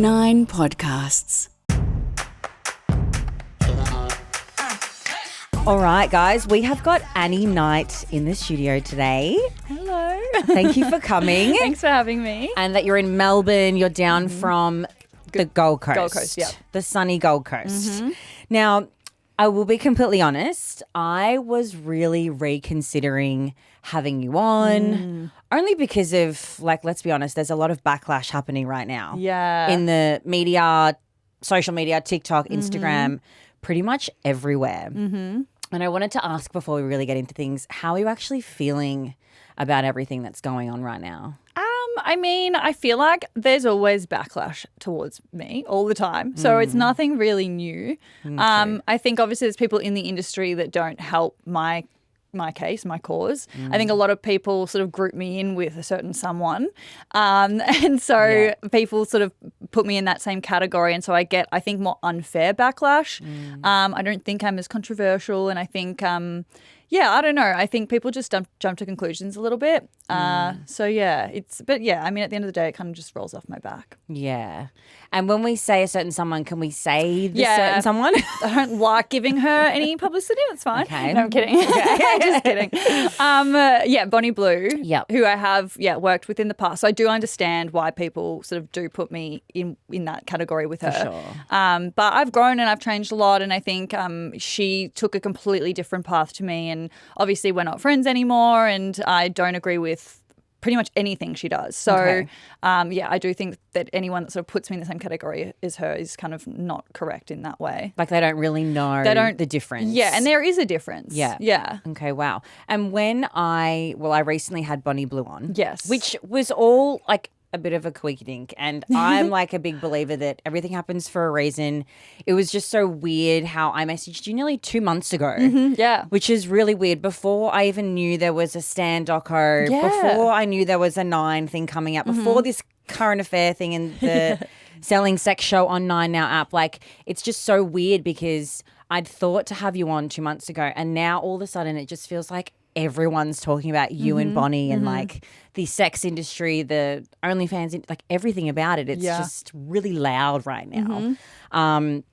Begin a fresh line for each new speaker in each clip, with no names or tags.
9 podcasts.
All right, guys, we have got Annie Knight in the studio today.
Hello.
Thank you for coming.
Thanks for having me.
And that you're in Melbourne, you're down from the Gold Coast.
Gold Coast, yeah.
The sunny Gold Coast. Now, I will be completely honest, I was really reconsidering having you on, only because of, like, let's be honest, there's a lot of backlash happening right now.
Yeah.
In the media, social media, TikTok, Instagram, pretty much everywhere. And I wanted to ask before we really get into things, how are you actually feeling about everything that's going on right now?
I mean, I feel like there's always backlash towards me all the time. So it's nothing really new. I think obviously there's people in the industry that don't help my case, my cause. I think a lot of people sort of group me in with a certain someone. And so people sort of put me in that same category. And so I get, I think, more unfair backlash. I don't think I'm as controversial. And I think, I don't know. I think people just jump to conclusions a little bit. So yeah, I mean, at the end of the day, it kind of just rolls off my back.
Yeah. And when we say a certain someone, can we say the certain someone?
I don't like giving her any publicity. That's fine.
Okay.
No, I'm kidding. Just kidding. Bonnie Blue, who I have worked with in the past. So I do understand why people sort of do put me in that category with her.
For sure.
But I've grown and I've changed a lot, and I think she took a completely different path to me, and obviously we're not friends anymore, and I don't agree with pretty much anything she does. So, I do think that anyone that sort of puts me in the same category as her is kind of not correct in that way.
Like they don't really know the difference.
Yeah, and there is a difference.
Yeah.
Yeah.
Okay, wow. And when I recently had Bonnie Blue on.
Yes.
Which was all like a bit of a coinkydink, and I'm like a big believer that everything happens for a reason. It was just so weird how I messaged you nearly 2 months ago.
Yeah.
Which is really weird. Before I even knew there was a Stan doco,
Yeah.
before I knew there was a 9 thing coming out, before this current affair thing and the selling sex show on 9 Now app, like it's just so weird because I'd thought to have you on 2 months ago, and now all of a sudden it just feels like everyone's talking about you and Bonnie and like the sex industry, the OnlyFans, like everything about it. It's just really loud right now. And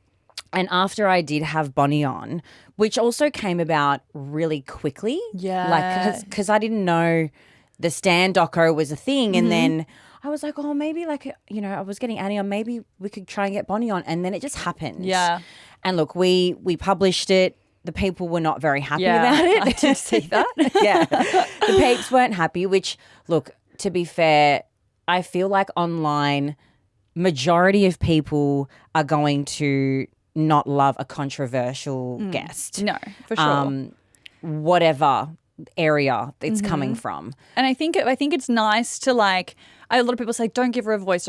after I did have Bonnie on, which also came about really quickly.
Yeah.
Like, because I didn't know the Stan doco was a thing. And then I was like, oh, maybe like, I was getting Annie on, maybe we could try and get Bonnie on. And then it just happened.
Yeah.
And look, we published it. The people were not very happy about it.
I did see that.
Yeah. The peeps weren't happy, which, look, to be fair, I feel like online, majority of people are going to not love a controversial guest.
No, for sure.
Whatever area it's coming from.
And I think it's nice to like, a lot of people say, don't give her a voice.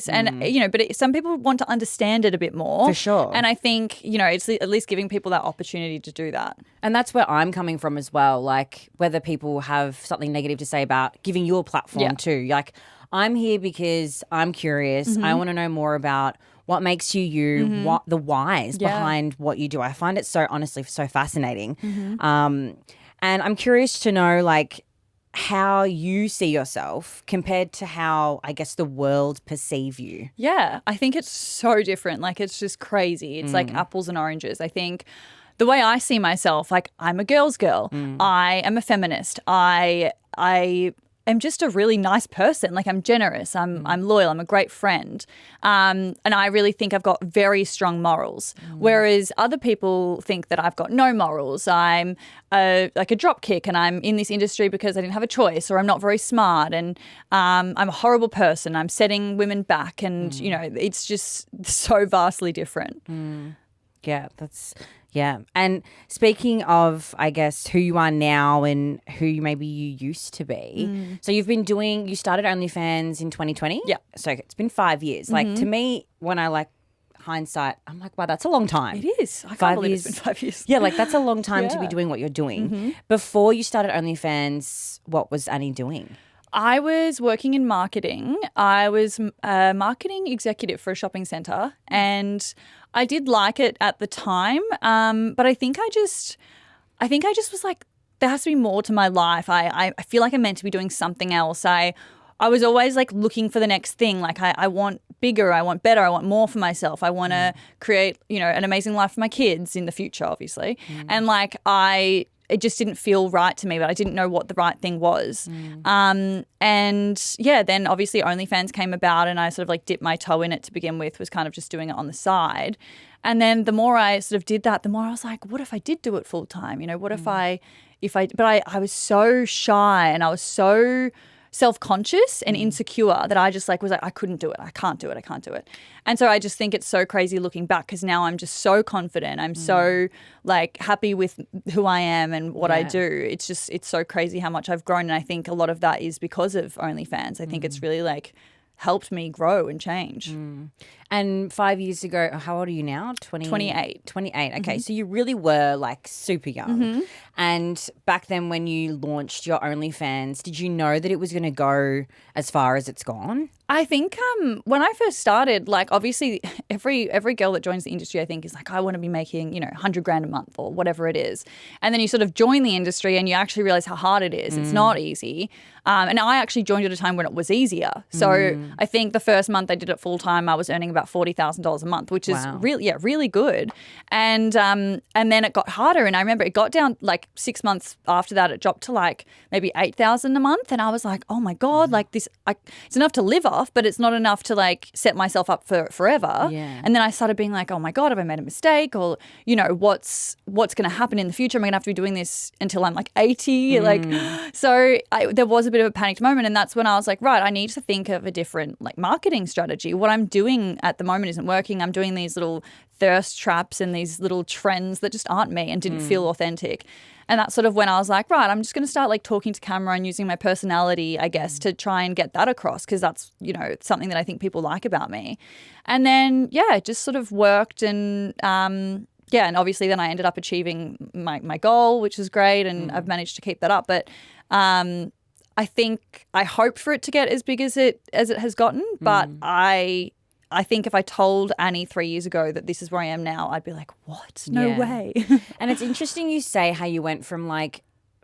And, but some people want to understand it a bit more.
For sure.
And I think, it's at least giving people that opportunity to do that.
And that's where I'm coming from as well. Like whether people have something negative to say about giving you a platform too. Like I'm here because I'm curious. I want to know more about what makes you, what the whys behind what you do. I find it so fascinating. And I'm curious to know like how you see yourself compared to how I guess the world perceive you.
Yeah, I think it's so different. Like it's just crazy. It's like apples and oranges. I think the way I see myself, like I'm a girl's girl. I am a feminist. I am just a really nice person. Like I'm generous. I'm loyal. I'm a great friend. And I really think I've got very strong morals. Whereas other people think that I've got no morals. I'm like a dropkick and I'm in this industry because I didn't have a choice, or I'm not very smart, and I'm a horrible person. I'm setting women back, and it's just so vastly different.
Yeah, yeah. And speaking of, I guess, who you are now and who maybe you used to be. So you started OnlyFans in 2020?
Yeah.
So it's been 5 years. Like to me, when I hindsight, I'm like, wow, that's a long time.
It is. I can't believe it's been 5 years.
Yeah, like that's a long time to be doing what you're doing. Before you started OnlyFans, what was Annie doing?
I was working in marketing. I was a marketing executive for a shopping centre, and I did like it at the time. But I think I just was like, there has to be more to my life. I feel like I'm meant to be doing something else. I was always like looking for the next thing. Like I want bigger, I want better, I want more for myself. I want to create, an amazing life for my kids in the future, obviously. And like it just didn't feel right to me, but I didn't know what the right thing was. And yeah, then obviously OnlyFans came about and I sort of like dipped my toe in it to begin with, was kind of just doing it on the side. And then the more I sort of did that, the more I was like, what if I did do it full time? What if I was so shy and I was so self-conscious and insecure that I just was like, I couldn't do it. I can't do it. And so I just think it's so crazy looking back, because now I'm just so confident. I'm so like happy with who I am and what I do. It's so crazy how much I've grown. And I think a lot of that is because of OnlyFans. I think it's really like helped me grow and change.
And 5 years ago, how old are you now?
28.
28. Okay, so you really were like super young. And back then when you launched your OnlyFans, did you know that it was going to go as far as it's gone?
I think when I first started, like obviously every girl that joins the industry, I think is like, I want to be making, $100,000 a month or whatever it is. And then you sort of join the industry and you actually realize how hard it is. It's not easy. And I actually joined at a time when it was easier. So I think the first month I did it full time, I was earning about $40,000 a month, which is really good. And then it got harder. And I remember it got down like 6 months after that, it dropped to like maybe $8,000 a month. And I was like, oh my God, like this, it's enough to live off, but it's not enough to like set myself up for forever. And then I started being like, oh my God, have I made a mistake? Or, what's going to happen in the future? Am I going to have to be doing this until I'm like 80? So there was a bit of a panicked moment. And that's when I was like, right, I need to think of a different like marketing strategy. What I'm doing at the moment isn't working. I'm doing these little thirst traps and these little trends that just aren't me and didn't feel authentic. And that's sort of when I was like, right, I'm just going to start like talking to camera and using my personality, I guess, to try and get that across, because that's, something that I think people like about me. And then, it just sort of worked. And and obviously then I ended up achieving my goal, which is great. And I've managed to keep that up. But I think I hoped for it to get as big as it has gotten. But I think if I told Annie 3 years ago that this is where I am now, I'd be like, what? No way.
And it's interesting you say how you went from like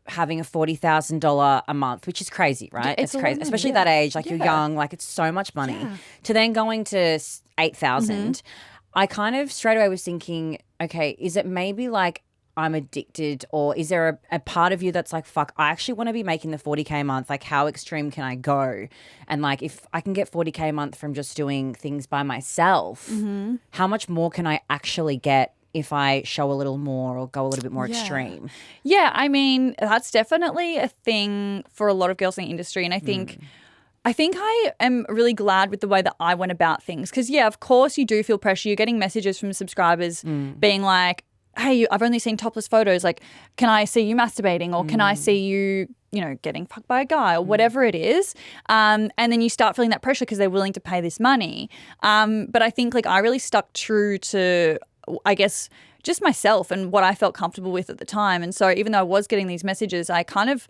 having a $40,000 a month, which is crazy, right?
It's
crazy, especially that age, like you're young, like it's so much money, to then going to 8,000. I kind of straight away was thinking, okay, is it maybe like I'm addicted, or is there a part of you that's like, fuck, I actually want to be making the 40K a month. Like, how extreme can I go? And like, if I can get 40K a month from just doing things by myself, how much more can I actually get if I show a little more or go a little bit more extreme?
Yeah, I mean, that's definitely a thing for a lot of girls in the industry. And I think I am really glad with the way that I went about things. Because, of course you do feel pressure. You're getting messages from subscribers being like, hey, I've only seen topless photos. Like, can I see you masturbating? Or can I see you, getting fucked by a guy or whatever it is? And then you start feeling that pressure because they're willing to pay this money. But I think like I really stuck true to, I guess, just myself and what I felt comfortable with at the time. And so even though I was getting these messages, I kind of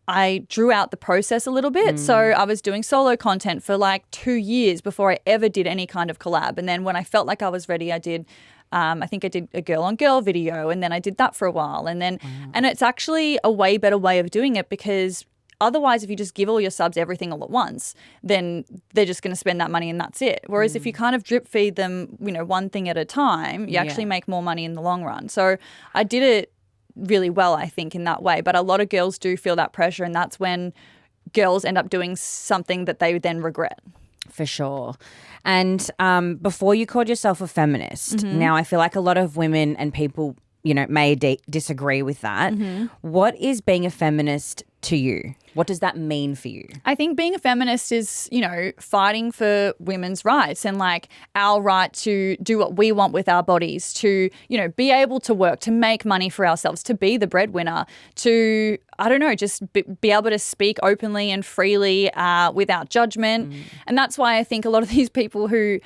I drew out the process a little bit. So I was doing solo content for like 2 years before I ever did any kind of collab. And then when I felt like I was ready, I did I think I did a girl on girl video, and then I did that for a while. And then and it's actually a way better way of doing it, because otherwise if you just give all your subs everything all at once, then they're just going to spend that money and that's it. Whereas if you kind of drip feed them, one thing at a time, you actually make more money in the long run. So I did it really well, I think, in that way. But a lot of girls do feel that pressure, and that's when girls end up doing something that they then regret.
For sure. And before you called yourself a feminist, now I feel like a lot of women and people, may disagree with that. What is being a feminist to you? What does that mean for you?
I think being a feminist is, fighting for women's rights and like our right to do what we want with our bodies, to, be able to work, to make money for ourselves, to be the breadwinner, to, I don't know, just be able to speak openly and freely without judgment. And that's why I think a lot of these people who,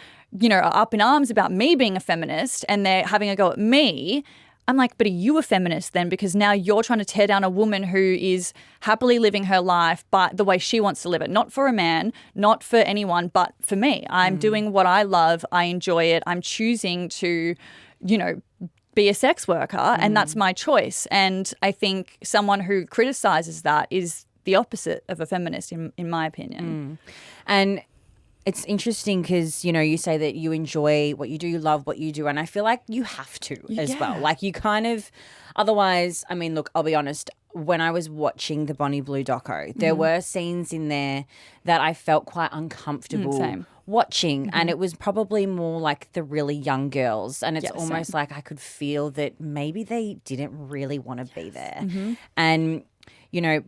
are up in arms about me being a feminist and they're having a go at me, I'm like, but are you a feminist then? Because now you're trying to tear down a woman who is happily living her life but the way she wants to live it. Not for a man, not for anyone, but for me. I'm doing what I love. I enjoy it. I'm choosing to, be a sex worker, and that's my choice. And I think someone who criticizes that is the opposite of a feminist, in my opinion.
And it's interesting because, you say that you enjoy what you do, you love what you do, and I feel like you have to as well. Like you kind of, otherwise, I mean, look, I'll be honest, when I was watching the Bonnie Blue doco, there were scenes in there that I felt quite uncomfortable watching, and it was probably more like the really young girls, and it's almost like I could feel that maybe they didn't really want to be there. And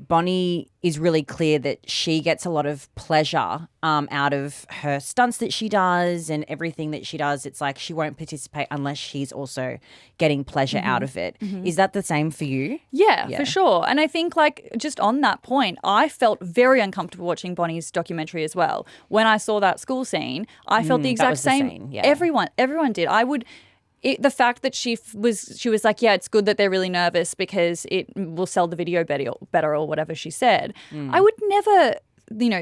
Bonnie is really clear that she gets a lot of pleasure out of her stunts that she does and everything that she does. It's like she won't participate unless she's also getting pleasure out of it. Is that the same for you?
Yeah, for sure. And I think like just on that point, I felt very uncomfortable watching Bonnie's documentary as well. When I saw that school scene, I felt the exact same.
Scene, yeah.
Everyone did. The fact that she was like, yeah, it's good that they're really nervous because it will sell the video better or whatever she said. I would never,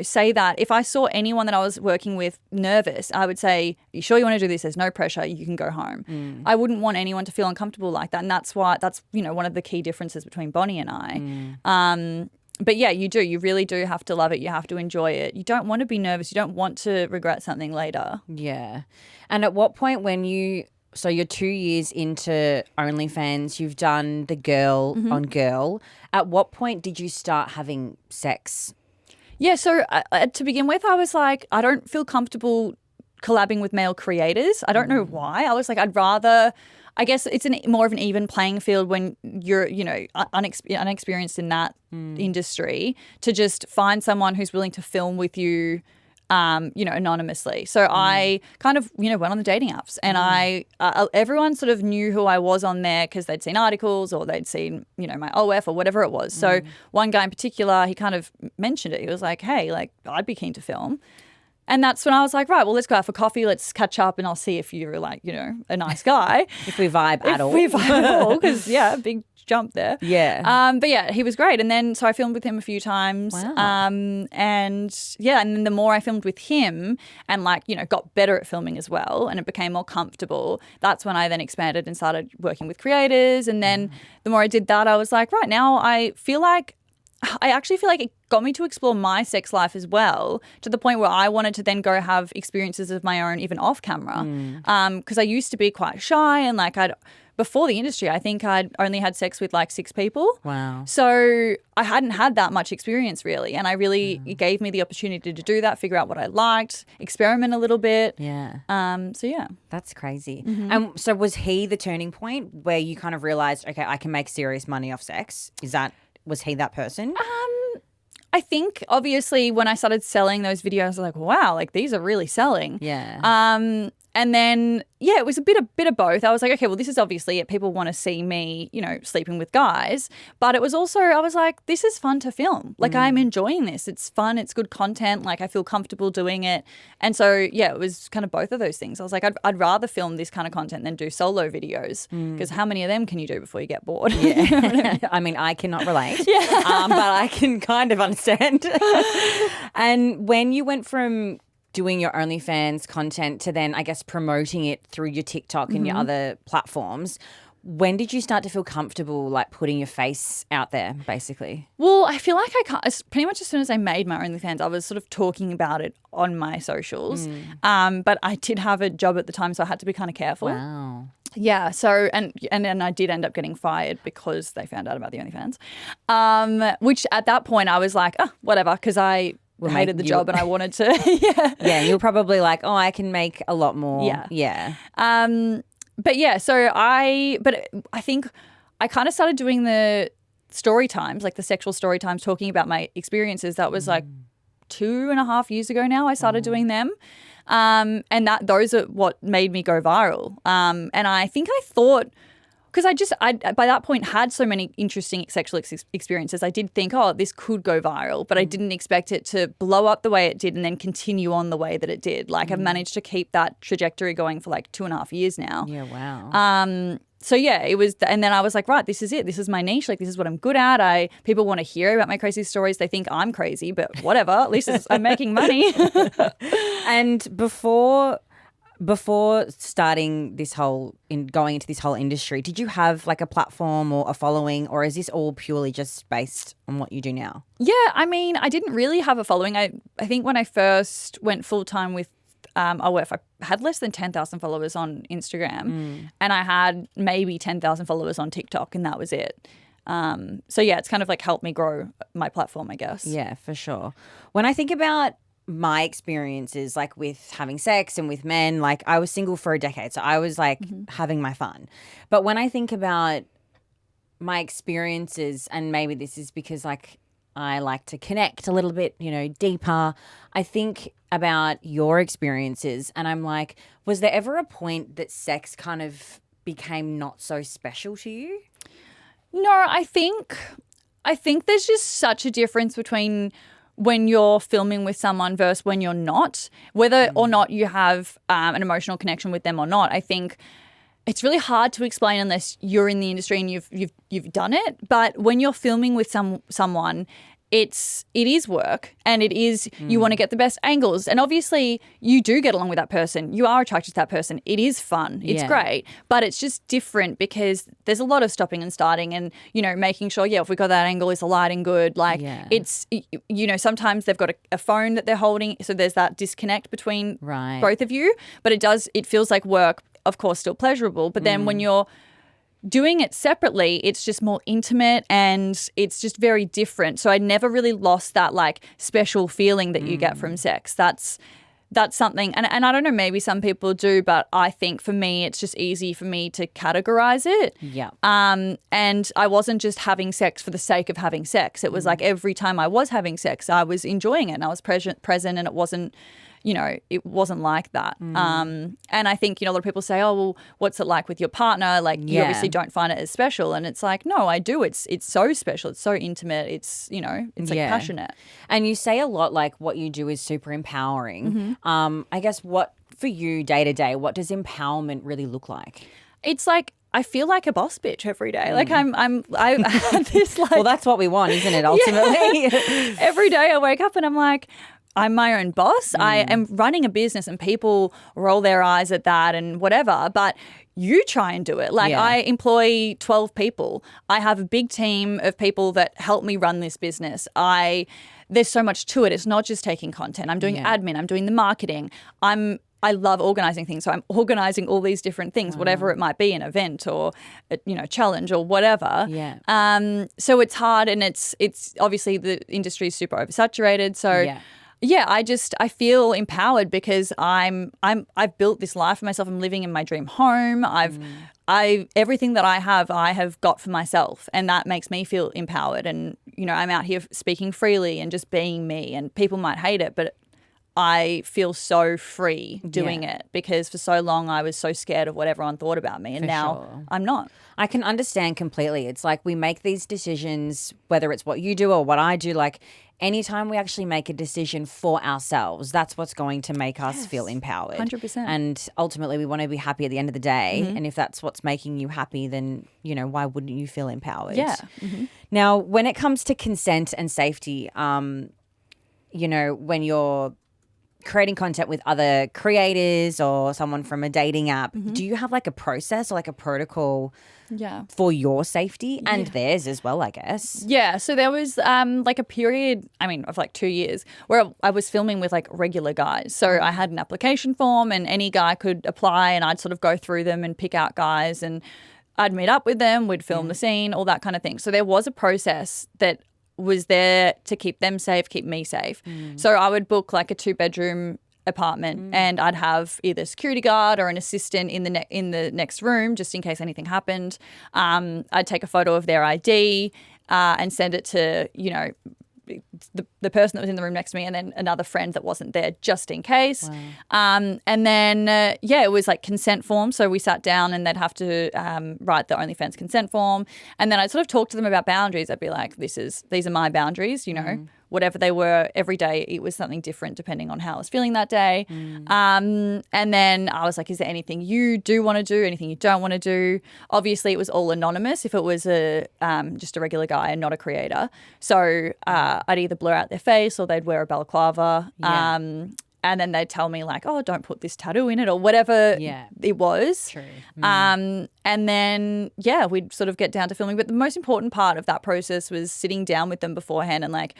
say that. If I saw anyone that I was working with nervous, I would say, you sure you want to do this? There's no pressure. You can go home. I wouldn't want anyone to feel uncomfortable like that. And that's one of the key differences between Bonnie and I. But yeah, you do. You really do have to love it. You have to enjoy it. You don't want to be nervous. You don't want to regret something later.
Yeah. And at what point so you're 2 years into OnlyFans, you've done the girl on girl. At what point did you start having sex?
Yeah, so to begin with, I was like, I don't feel comfortable collabing with male creators. I don't know why. I was like, I'd rather, I guess it's more of an even playing field when you're, unexperienced in that industry, to just find someone who's willing to film with you anonymously. So I kind of, went on the dating apps, and everyone sort of knew who I was on there because they'd seen articles or they'd seen, my OF or whatever it was. So one guy in particular, he kind of mentioned it. He was like, hey, like I'd be keen to film. And that's when I was like, right, well, let's go out for coffee. Let's catch up and I'll see if you're like, a nice guy.
If we vibe at all.
If we vibe at all, because, big jump there.
Yeah.
But yeah, he was great. And then, so I filmed with him a few times.
Wow.
And then the more I filmed with him and got better at filming as well, and it became more comfortable, that's when I then expanded and started working with creators. And then the more I did that, I was like, right, now I actually feel like it got me to explore my sex life as well, to the point where I wanted to then go have experiences of my own, even off camera. Because I used to be quite shy, and before the industry, I think I'd only had sex with 6 people.
Wow.
So I hadn't had that much experience really. And it gave me the opportunity to do that, figure out what I liked, experiment a little bit.
Yeah.
So yeah.
That's crazy. And so was he the turning point where you kind of realized, okay, I can make serious money off sex? Was he that person?
I think obviously when I started selling those videos, I was like, wow, these are really selling.
Yeah.
And then, it was a bit of both. I was like, okay, well, this is obviously it. People want to see me, sleeping with guys. But it was also, I was like, this is fun to film. I'm enjoying this. It's fun. It's good content. I feel comfortable doing it. And so, it was kind of both of those things. I was like, I'd rather film this kind of content than do solo videos, because how many of them can you do before you get bored?
Yeah. I mean, I cannot relate. But I can kind of understand. And when you went from doing your OnlyFans content to then, I guess, promoting it through your TikTok and your other platforms, when did you start to feel comfortable putting your face out there, basically?
Well, I feel like pretty much as soon as I made my OnlyFans, I was sort of talking about it on my socials. But I did have a job at the time, so I had to be kind of careful.
Wow.
Yeah, so and then I did end up getting fired because they found out about the OnlyFans, which at that point I was like, whatever, because I hated the job and I wanted to.
Yeah, you're probably like, oh, I can make a lot more. Yeah.
But I think I kind of started doing the story times, the sexual story times, talking about my experiences. That was 2.5 years ago now. I started doing them. And those are what made me go viral. And I think I thought, because I by that point had so many interesting sexual experiences, I did think, oh, this could go viral, but I didn't expect it to blow up the way it did and then continue on the way that it did. I've managed to keep that trajectory going for 2.5 years now.
Yeah, wow.
So it was, and then I was like, right, this is it. This is my niche. This is what I'm good at. People want to hear about my crazy stories. They think I'm crazy, but whatever. At least I'm making money.
And before before starting going into this whole industry, did you have like a platform or a following, or is this all purely just based on what you do now?
Yeah, I mean, I didn't really have a following. I think when I first went full time with I had less than 10,000 followers on Instagram, and I had maybe 10,000 followers on TikTok, and that was it. So yeah, it's kind of like helped me grow my platform, I guess.
Yeah, for sure. When I think about my experiences, like with having sex and with men, like I was single for a decade, so I was like having my fun. But when I think about my experiences, and maybe this is because like I like to connect a little bit, deeper, I think about your experiences and I'm like, was there ever a point that sex kind of became not so special to you?
No, I think there's just such a difference between when you're filming with someone versus when you're not, whether or not you have an emotional connection with them or not. I think it's really hard to explain unless you're in the industry and you've done it. But when you're filming with someone, it is work, and it is you want to get the best angles, and obviously you do get along with that person. You are attracted to that person. It is fun. It's great, but it's just different because there's a lot of stopping and starting, and making sure if we got that angle, is the lighting good? It's sometimes they've got a phone that they're holding, so there's that disconnect between both of you. But it feels like work. Of course, still pleasurable, but then when you're doing it separately, it's just more intimate and it's just very different. So I never really lost that like special feeling that you get from sex. That's something, and I don't know, maybe some people do, but I think for me, it's just easy for me to categorize it.
Yeah.
And I wasn't just having sex for the sake of having sex. It was like every time I was having sex, I was enjoying it and I was present, and it wasn't like that. And I think, a lot of people say, oh, well, what's it like with your partner? Like, you obviously don't find it as special. And it's like, no, I do. It's so special. It's so intimate. It's, it's like passionate.
And you say a lot like what you do is super empowering. I guess what, for you day to day, what does empowerment really look like? It's
like, I feel like a boss bitch every day. Like I have this like.
Well, that's what we want, isn't it? Ultimately.
Every day I wake up and I'm like, I'm my own boss. I am running a business and people roll their eyes at that and whatever, but you try and do it. Like I employ 12 people. I have a big team of people that help me run this business. There's so much to it. It's not just taking content. I'm doing admin. I'm doing the marketing. I love organizing things. So I'm organizing all these different things, whatever it might be, an event or, challenge or whatever.
Yeah.
So it's hard, and it's obviously the industry is super oversaturated. So I feel empowered because I've built this life for myself. I'm living in my dream home. Everything that I have got for myself, and that makes me feel empowered. And I'm out here speaking freely and just being me. And people might hate it, but I feel so free doing it because for so long I was so scared of what everyone thought about me, and now I'm not.
I can understand completely. It's like we make these decisions, whether it's what you do or what I do, like anytime we actually make a decision for ourselves, that's what's going to make us feel empowered.
100%.
And ultimately we want to be happy at the end of the day. And if that's what's making you happy, then, why wouldn't you feel empowered?
Yeah.
Now, when it comes to consent and safety, when you're creating content with other creators or someone from a dating app, do you have like a process or like a protocol for your safety and theirs as well, I guess?
Yeah. So there was like a period, of like 2 years where I was filming with like regular guys. So I had an application form and any guy could apply, and I'd sort of go through them and pick out guys, and I'd meet up with them, we'd film the scene, all that kind of thing. So there was a process that was there to keep them safe, keep me safe. So I would book like a 2-bedroom apartment and I'd have either a security guard or an assistant in the next room just in case anything happened. I'd take a photo of their ID and send it to, the person that was in the room next to me, and then another friend that wasn't there just in case. Wow. And then, it was like consent form. So we sat down and they'd have to write the OnlyFans consent form. And then I'd sort of talk to them about boundaries. I'd be like, these are my boundaries, whatever they were every day. It was something different depending on how I was feeling that day. And then I was like, is there anything you do want to do, anything you don't want to do? Obviously, it was all anonymous if it was just a regular guy and not a creator. So I'd either blur out their face or they'd wear a balaclava. and then they'd tell me like, oh, don't put this tattoo in it or whatever it was.
True.
And then, we'd sort of get down to filming. But the most important part of that process was sitting down with them beforehand and like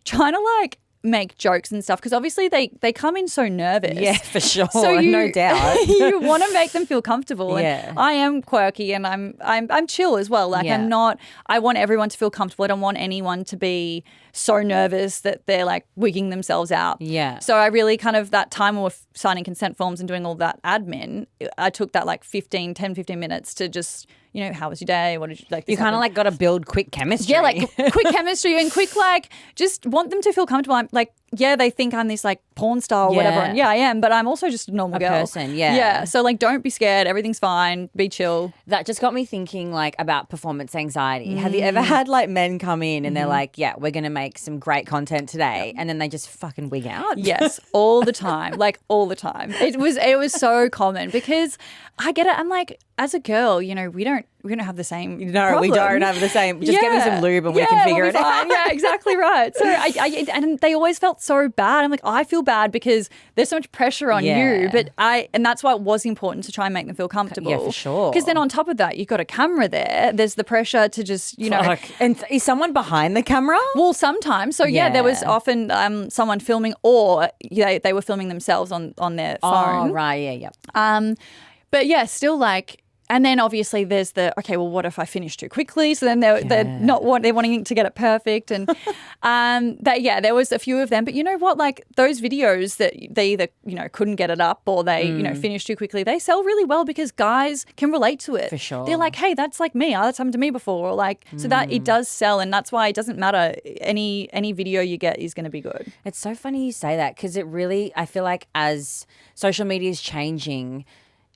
trying to like make jokes and stuff, because obviously they come in so nervous.
Yeah, for sure.
So
no doubt.
You want to make them feel comfortable.
Yeah.
And I am quirky and I'm chill as well. Like I want everyone to feel comfortable. I don't want anyone to be so nervous that they're like wigging themselves out.
Yeah.
So I really kind of, that time we were signing consent forms and doing all that admin, I took that like 15 minutes to just, you know, how was your day? What did you like?
You kind of like got to build quick chemistry.
Yeah, like quick chemistry and quick like just want them to feel comfortable. I'm like, they think I'm this like porn star or whatever. And I am, but I'm also just a normal girl.
Person, yeah.
Yeah. So like don't be scared. Everything's fine. Be chill.
That just got me thinking like about performance anxiety. Have you ever had like men come in and they're like, yeah, we're going to make some great content today, and then they just fucking wig out?
Yes, all the time. Like all the time. It was so common because I get it. I'm like, as a girl, you know, we don't have the same problem.
We don't have the same. Just give me some lube and we can figure it out.
Yeah, exactly right. So and they always felt so bad. I'm like, I feel bad because there's so much pressure on you, but and that's why it was important to try and make them feel comfortable.
Yeah, for sure.
Because then on top of that, you've got a camera there. There's the pressure to just, you know.
And is someone behind the camera?
Well, sometimes. So there was often someone filming, or they were filming themselves on their phone.
Oh, right, yeah.
But yeah, still like. And then obviously there's the, okay, well, what if I finish too quickly? So then they're they're wanting to get it perfect. And there was a few of them. But you know what? Like those videos that they either, you know, couldn't get it up or they, you know, finished too quickly, they sell really well because guys can relate to it.
For sure.
They're like, hey, that's like me. Oh, that's happened to me before. Or like, so that it does sell. And that's why it doesn't matter. Any video you get is going to be good.
It's so funny you say that because it really, I feel like as social media is changing,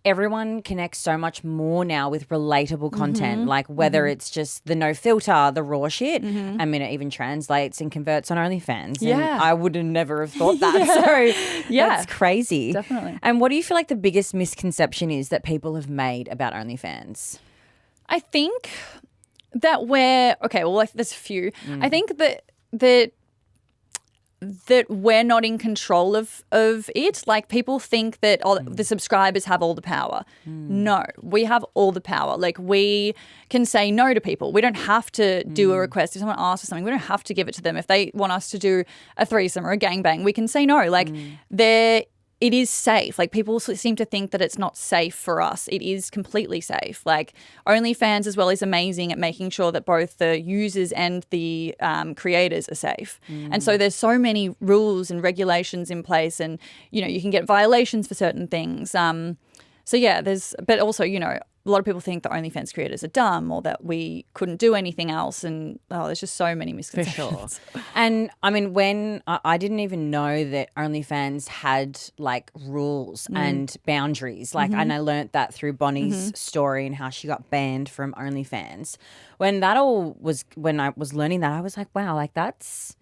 everyone connects so much more now with relatable content, like whether it's just the no filter, the raw shit. I mean, it even translates and converts on OnlyFans.
Yeah.
And I would have never have thought that. So that's crazy.
Definitely.
And what do you feel like the biggest misconception is that people have made about OnlyFans?
I think that there's a few. I think that we're not in control of it. Like people think that the subscribers have all the power. No, we have all the power. Like we can say no to people. We don't have to do a request. If someone asks for something, we don't have to give it to them. If they want us to do a threesome or a gangbang, we can say no. Like it is safe. Like people seem to think that it's not safe for us. It is completely safe. Like OnlyFans as well is amazing at making sure that both the users and the creators are safe. And so there's so many rules and regulations in place, and you know you can get violations for certain things. But also, you know, a lot of people think that OnlyFans creators are dumb or that we couldn't do anything else. And there's just so many misconceptions.
For sure. And I mean, when I didn't even know that OnlyFans had like rules and boundaries. Like, and I learnt that through Bonnie's story and how she got banned from OnlyFans. When I was learning that, I was like, wow, like that's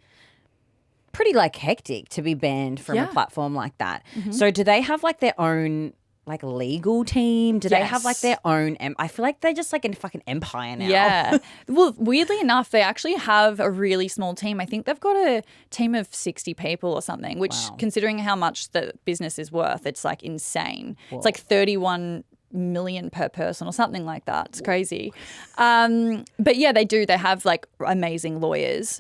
pretty like hectic to be banned from a platform like that. So do they have like their own like legal team? Do they have like their own? I feel like they're just like a fucking empire now.
Yeah. Well, weirdly enough, they actually have a really small team. I think they've got a team of 60 people or something, which considering how much the business is worth, it's like insane. Whoa. It's like 31 million per person or something like that. It's crazy. But yeah, they do. They have like amazing lawyers.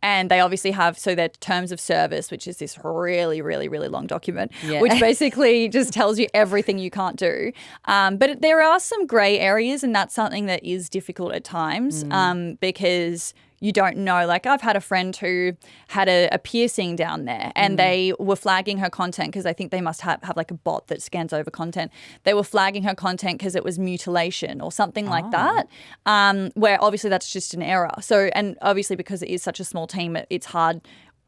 And they obviously have, so their terms of service, which is this really, really, really long document, which basically just tells you everything you can't do. But there are some grey areas, and that's something that is difficult at times because you don't know. Like I've had a friend who had a piercing down there and they were flagging her content because I think they must have like a bot that scans over content. They were flagging her content because it was mutilation or something like that, where obviously that's just an error. So, and obviously because it is such a small team, it's hard.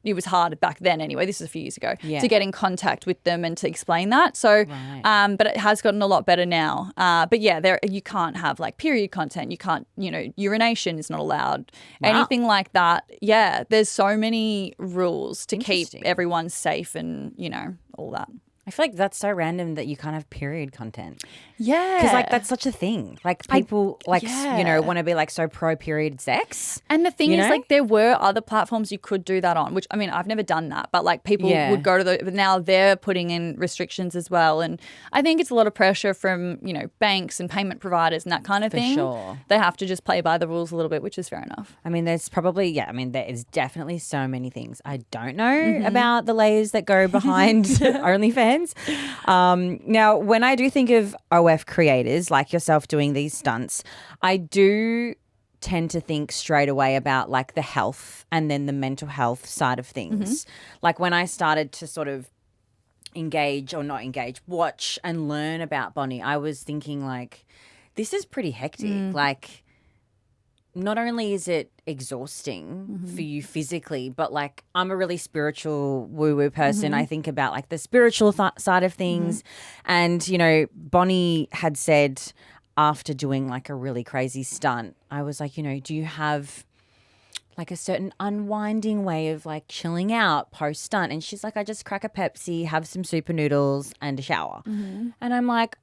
It was hard back then anyway, this is a few years ago, to get in contact with them and to explain that. So, but it has gotten a lot better now. But yeah, you can't have like period content. You can't, you know, urination is not allowed. Anything like that. Yeah, there's so many rules to keep everyone safe and, you know, all that.
I feel like that's so random that you can't have period content.
Yeah.
Because, like, that's such a thing. Like, people, want to be, like, so pro-period sex.
And the thing
you
is,
know?
like, there were other platforms you could do that on, which, I mean, I've never done that, but, like, people would go to but now they're putting in restrictions as well. And I think it's a lot of pressure from, banks and payment providers and that kind of thing.
Sure.
They have to just play by the rules a little bit, which is fair enough.
I mean, there's probably, there is definitely so many things I don't know about the layers that go behind OnlyFans. Now, when I do think of OF creators like yourself doing these stunts, I do tend to think straight away about like the health and then the mental health side of things. Like when I started to sort of watch and learn about Bonnie, I was thinking like, this is pretty hectic. Like, not only is it exhausting for you physically, but like I'm a really spiritual woo-woo person. I think about like the spiritual side of things. And, Bonnie had said after doing like a really crazy stunt, I was like, do you have like a certain unwinding way of like chilling out post-stunt? And she's like, I just crack a Pepsi, have some super noodles and a shower. And I'm like,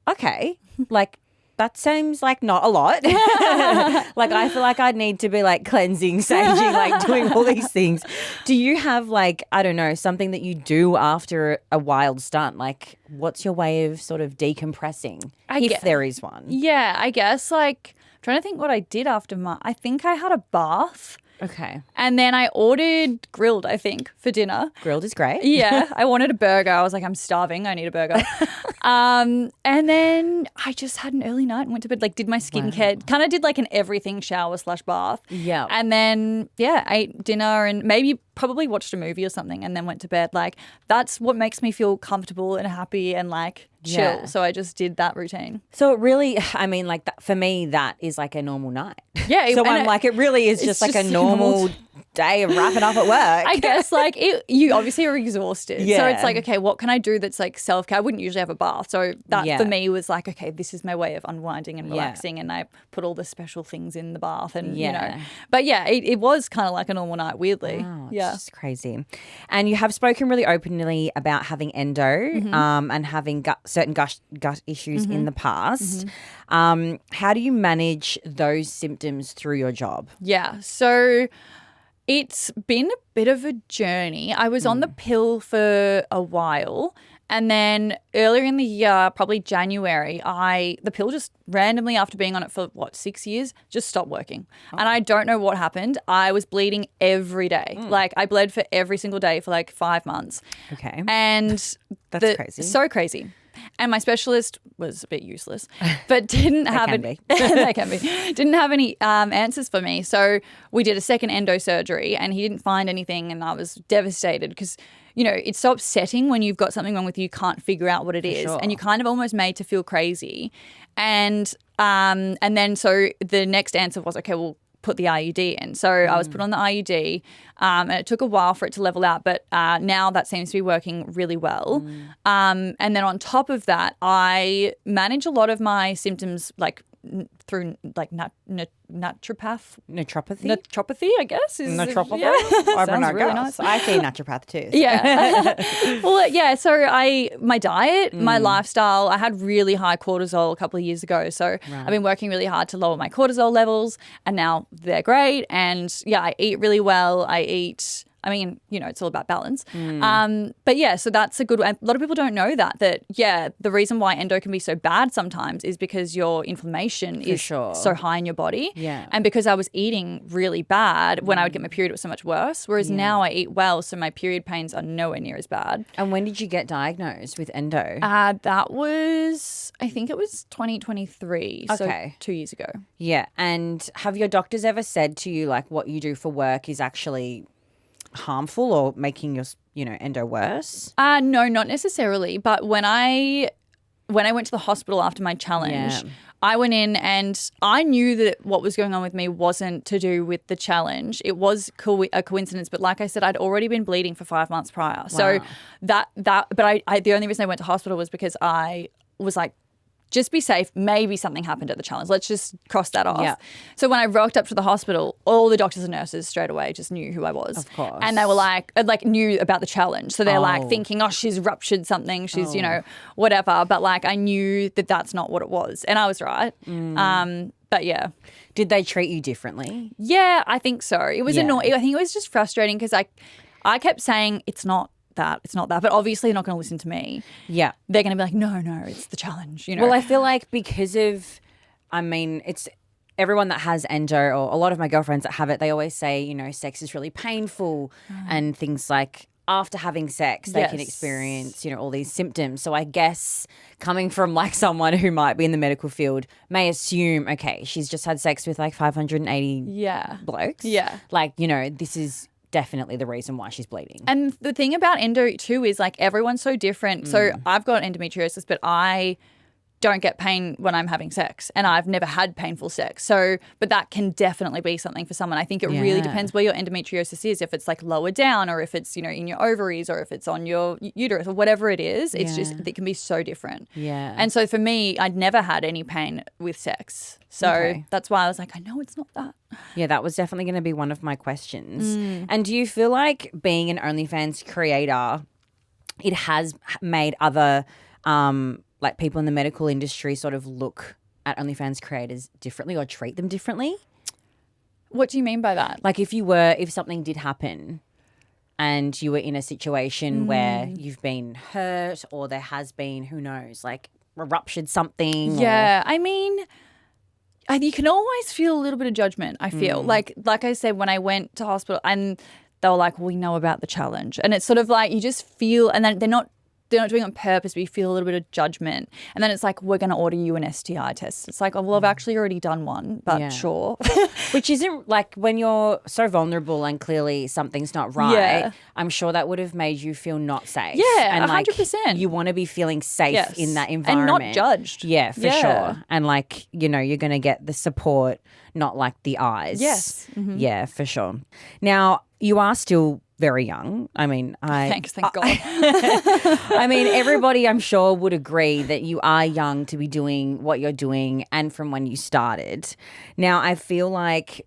okay, like that seems like not a lot. Like I feel like I'd need to be like cleansing, saging, like doing all these things. Do you have like, I don't know, something that you do after a wild stunt? Like what's your way of sort of decompressing if there is one?
Yeah, I guess like I'm trying to think what I did after I think I had a bath.
Okay.
And then I ordered grilled, I think, for dinner.
Grilled is great.
Yeah. I wanted a burger. I was like, I'm starving. I need a burger. And then I just had an early night and went to bed, like did my skincare, kind of did like an everything shower/bath.
Yeah.
And then, ate dinner and probably watched a movie or something and then went to bed. Like that's what makes me feel comfortable and happy and like chill.
Yeah.
So I just did that routine.
So it really, I mean, like that, for me, that is like a normal night.
Yeah.
So I'm like, it really is just like a normal day of wrapping up at work.
I guess like you obviously are exhausted.
Yeah.
So it's like, okay, what can I do that's like self-care? I wouldn't usually have a bath. So that for me was like, okay, this is my way of unwinding and relaxing. And I put all the special things in the bath and, But it was kind of like a normal night, weirdly.
Wow, it's just crazy. And you have spoken really openly about having endo and having certain gut issues in the past. How do you manage those symptoms through your job?
Yeah. So it's been a bit of a journey. I was on the pill for a while. And then earlier in the year, probably January, the pill just randomly, after being on it for 6 years, just stopped working. Oh. And I don't know what happened. I was bleeding every day. Like I bled for every single day for like 5 months.
Okay.
And
that's crazy.
So crazy. And my specialist was a bit useless, but didn't have any. Didn't have any answers for me. So we did a second endo surgery, and he didn't find anything, and I was devastated because it's so upsetting when you've got something wrong with you, can't figure out what it is, and you're kind of almost made to feel crazy. And then so the next answer was, okay, well, put the IUD in. So I was put on the IUD and it took a while for it to level out, but now that seems to be working really well. And then on top of that, I manage a lot of my symptoms like through like naturopathy, I guess.
Naturopathy?
Yeah. Sounds really nice.
I see naturopath too. So.
Yeah. Well, yeah. So my diet, my lifestyle, I had really high cortisol a couple of years ago. So I've been working really hard to lower my cortisol levels, and now they're great. And I eat really well. It's all about balance. But yeah, so that's a good one. A lot of people don't know that the reason why endo can be so bad sometimes is because your inflammation is so high in your body.
Yeah.
And because I was eating really bad, when I would get my period, it was so much worse. Whereas now I eat well, so my period pains are nowhere near as bad.
And when did you get diagnosed with endo?
That was, I think it was 2023.
Okay.
So 2 years ago.
Yeah. And have your doctors ever said to you like what you do for work is actually harmful or making your endo worse?
No, not necessarily. But when I went to the hospital after my challenge, I went in and I knew that what was going on with me wasn't to do with the challenge. It was a coincidence. But like I said, I'd already been bleeding for 5 months prior. Wow. So but the only reason I went to hospital was because I was like just be safe. Maybe something happened at the challenge. Let's just cross that off.
Yeah.
So when I rocked up to the hospital, all the doctors and nurses straight away just knew who I was.
Of course.
And they were like knew about the challenge. So they're like thinking, oh, she's ruptured something. She's, whatever. But like I knew that that's not what it was. And I was right. But yeah.
Did they treat you differently?
Yeah, I think so. It was annoying. I think it was just frustrating because I kept saying it's not that. But obviously they're not going to listen to me.
Yeah.
They're going to be like, no, it's the challenge,
Well, I feel like because of, it's everyone that has endo or a lot of my girlfriends that have it, they always say, sex is really painful and things like after having sex, they can experience, all these symptoms. So I guess coming from like someone who might be in the medical field may assume, okay, she's just had sex with like 580 blokes. Yeah. Like, this is definitely the reason why she's bleeding.
And the thing about endo too is like everyone's so different. So I've got endometriosis, but I don't get pain when I'm having sex, and I've never had painful sex. So, but that can definitely be something for someone. I think it really depends where your endometriosis is, if it's like lower down or if it's, in your ovaries or if it's on your uterus or whatever it is. It's just, it can be so different.
Yeah.
And so for me, I'd never had any pain with sex. So that's why I was like, I know it's not that.
Yeah, that was definitely going to be one of my questions. And do you feel like being an OnlyFans creator, it has made other like people in the medical industry sort of look at OnlyFans creators differently or treat them differently?
What do you mean by that?
Like if something did happen and you were in a situation where you've been hurt or there has been, who knows, like ruptured something.
Yeah, you can always feel a little bit of judgment, I feel. Like I said, when I went to hospital and they were like, we know about the challenge. And it's sort of like you just feel, and then they're not doing it on purpose, but you feel a little bit of judgment. And then it's like, we're going to order you an STI test. It's like, oh, well, I've actually already done one, but sure.
Which isn't like when you're so vulnerable and clearly something's not right,
Yeah.
I'm sure that would have made you feel not safe.
Yeah,
and
100%.
You want to be feeling safe
Yes.
in that environment.
And not judged.
Yeah, for sure. And like, you're going to get the support, not like the eyes.
Yes. Mm-hmm.
Yeah, for sure. Now, you are still very young.
Thanks, thank God.
Everybody I'm sure would agree that you are young to be doing what you're doing and from when you started. Now, I feel like,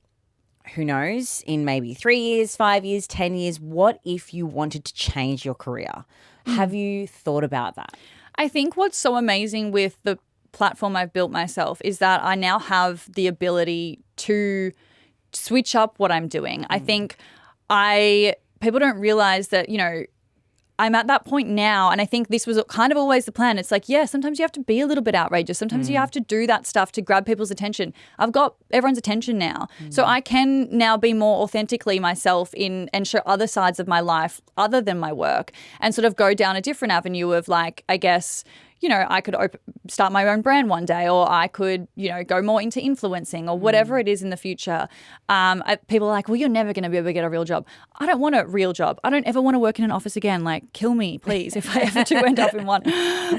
who knows, in maybe 3 years, 5 years, 10 years, what if you wanted to change your career? Have you thought about that?
I think what's so amazing with the platform I've built myself is that I now have the ability to switch up what I'm doing. I think people don't realize that, I'm at that point now, and I think this was kind of always the plan. It's like, yeah, sometimes you have to be a little bit outrageous. Sometimes you have to do that stuff to grab people's attention. I've got everyone's attention now. So I can now be more authentically myself and show other sides of my life other than my work and sort of go down a different avenue of like, I guess, I could start my own brand one day, or I could, go more into influencing or whatever it is in the future. People are like, well, you're never going to be able to get a real job. I don't want a real job. I don't ever want to work in an office again. Like, kill me, please, if I ever do end up in one.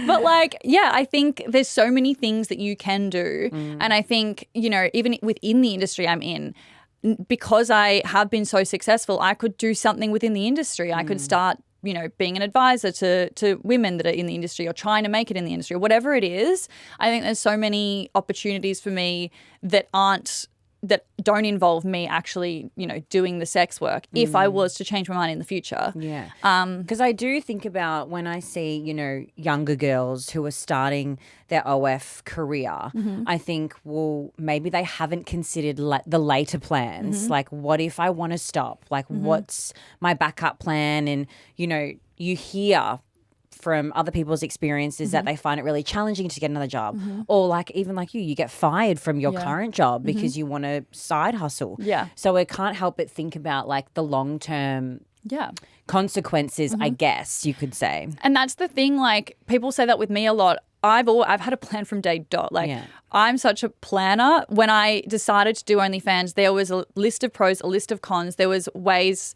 But like, yeah, I think there's so many things that you can do. And I think, even within the industry I'm in, because I have been so successful, I could do something within the industry. I could start being an advisor to women that are in the industry or trying to make it in the industry or whatever it is. I think there's so many opportunities for me that don't involve me actually, doing the sex work if I was to change my mind in the future.
Yeah. Because I do think about when I see, younger girls who are starting their OF career, I think, well, maybe they haven't considered the later plans. Like, what if I want to stop? Like, what's my backup plan? And, you hear from other people's experiences that they find it really challenging to get another job, or like even like you get fired from your current job because you want to side hustle. Yeah. So I can't help but think about like the long-term consequences, I guess you could say.
And that's the thing, like people say that with me a lot. I've had a plan from day dot. Like I'm such a planner. When I decided to do OnlyFans, there was a list of pros, a list of cons. There was ways.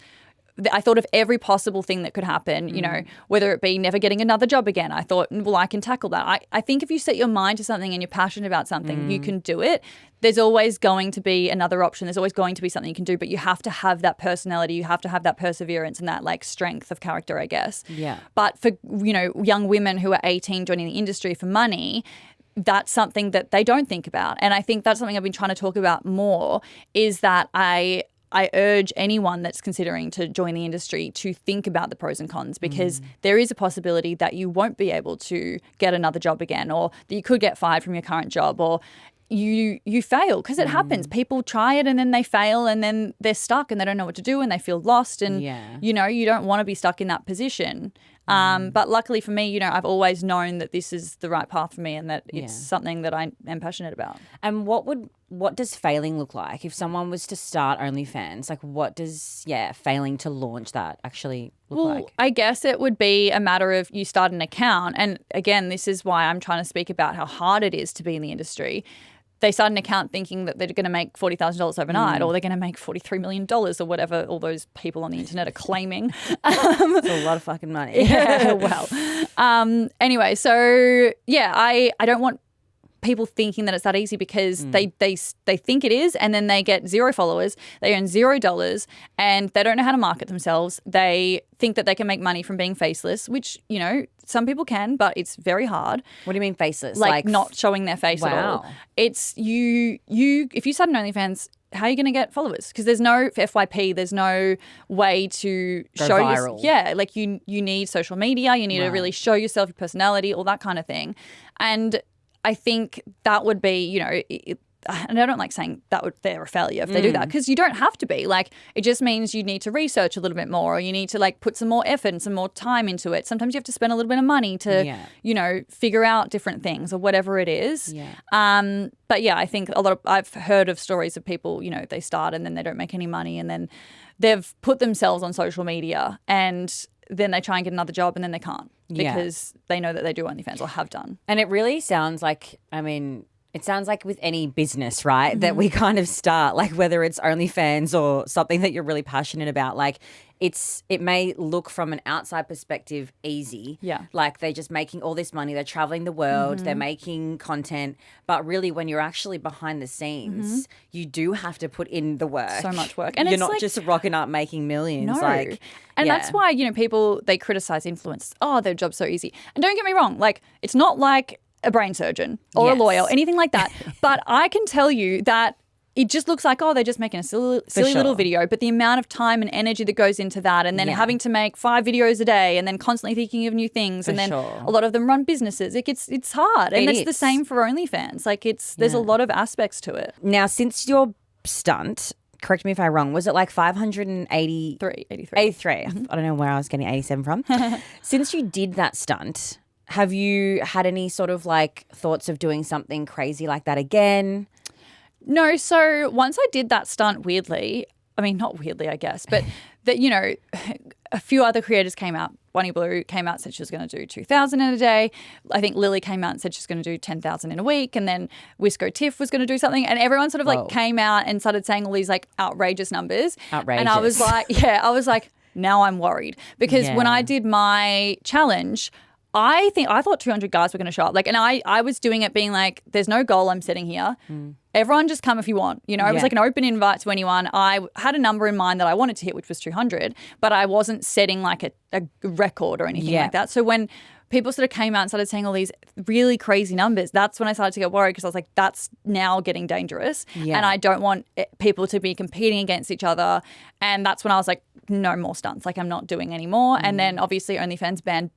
I thought of every possible thing that could happen, whether it be never getting another job again. I thought, well, I can tackle that. I think if you set your mind to something and you're passionate about something, you can do it. There's always going to be another option. There's always going to be something you can do, but you have to have that personality. You have to have that perseverance and that like strength of character, I guess.
Yeah.
But for, young women who are 18 joining the industry for money, that's something that they don't think about. And I think that's something I've been trying to talk about more, is that I urge anyone that's considering to join the industry to think about the pros and cons, because there is a possibility that you won't be able to get another job again, or that you could get fired from your current job, or you fail, because it happens. People try it and then they fail, and then they're stuck and they don't know what to do and they feel lost. And, you know, you don't want to be stuck in that position. But luckily for me, you know, I've always known that this is the right path for me and that it's something that I am passionate about.
And what does failing look like? If someone was to start OnlyFans, like what does, failing to launch that actually look like?
I guess it would be a matter of you start an account. And again, this is why I'm trying to speak about how hard it is to be in the industry. They start an account thinking that they're going to make $40,000 overnight, or they're going to make $43 million, or whatever all those people on the internet are claiming.
It's a lot of fucking money.
Yeah, well. Anyway, so yeah, I don't want people thinking that it's that easy, because they think it is, and then they get 0 followers, they earn $0, and they don't know how to market themselves. They think that they can make money from being faceless, which, you know, some people can, but it's very hard.
What do you mean faceless?
Like not showing their face at all. It's you if you start an OnlyFans, how are you going to get followers? Because there's no FYP, there's no way to
go
show
viral.
Like you need social media, you need to really show yourself, your personality, all that kind of thing. And I think that would be, you know, and I don't like saying they're a failure if they do that, because you don't have to be. Like, it just means you need to research a little bit more, or you need to like put some more effort and some more time into it. Sometimes you have to spend a little bit of money to, you know, figure out different things or whatever it is. But yeah, I think I've heard of stories of people, you know, they start and then they don't make any money, and then they've put themselves on social media, and then they try and get another job and then they can't, because they know that they do OnlyFans or have done.
And it really sounds like, I mean, it sounds like with any business, right, that we kind of start, like whether it's OnlyFans or something that you're really passionate about, like it may look from an outside perspective easy. Like they're just making all this money, they're traveling the world, they're making content, but really when you're actually behind the scenes, you do have to put in the work.
So much work. And
you're
it's
not
like,
just rocking up making millions.
No. And that's why, you know, people, they criticize influencers. Oh, their job's so easy. And don't get me wrong, like it's not like a brain surgeon or a lawyer, anything like that. But I can tell you that it just looks like, oh, they're just making a silly little video. But the amount of time and energy that goes into that, and then having to make 5 videos a day, and then constantly thinking of new things, and then a lot of them run businesses. It's hard. And it's the same for OnlyFans. Like there's a lot of aspects to it.
Now, since your stunt, correct me if I'm wrong, was it like 583? 83. I don't know where I was getting 87 from. Since you did that stunt, have you had any sort of like thoughts of doing something crazy like that again?
No. So once I did that stunt, weirdly, I mean, not weirdly, I guess, but that, you know, a few other creators came out. Bonnie Blue came out, said she was going to do 2,000 in a day. I think Lily came out and said she's going to do 10,000 in a week. And then Wisco Tiff was going to do something. And everyone sort of like came out and started saying all these like outrageous numbers. And I was like, now I'm worried. Because when I did my challenge, I thought 200 guys were going to show up. Like, and I was doing it being like, there's no goal I'm setting here. Everyone just come if you want. You know, it was like an open invite to anyone. I had a number in mind that I wanted to hit, which was 200, but I wasn't setting like a record or anything like that. So when people sort of came out and started saying all these really crazy numbers, that's when I started to get worried, because I was like, that's now getting dangerous. And I don't want people to be competing against each other. And that's when I was like, no more stunts. Like, I'm not doing any more. And then obviously OnlyFans banned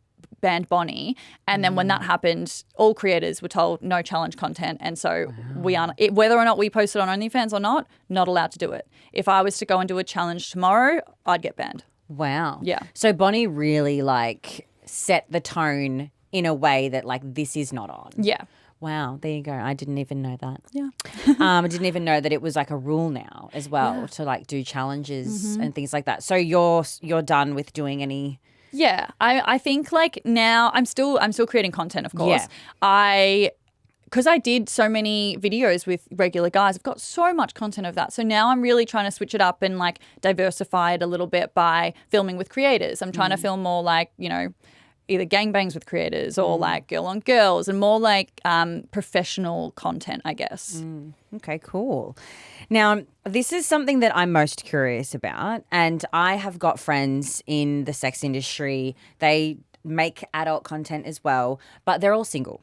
Bonnie, and then when that happened, all creators were told no challenge content, and so we aren't, whether or not we posted on OnlyFans or not allowed to do it. If I was to go and do a challenge tomorrow, I'd get banned.
Wow.
Yeah.
So Bonnie really like set the tone in a way that like this is not on.
Yeah.
Wow, there you go. I didn't even know that.
Yeah.
I didn't even know that it was like a rule now as well to like do challenges and things like that. So you're done with doing any.
Yeah, I think like now I'm still creating content, of course. Because I did so many videos with regular guys, I've got so much content of that. So now I'm really trying to switch it up and like diversify it a little bit by filming with creators. I'm trying to film more like, you know, either gangbangs with creators or like girl on girls, and more like professional content, I guess.
Okay, cool. Now, this is something that I'm most curious about, and I have got friends in the sex industry. They make adult content as well, but they're all single.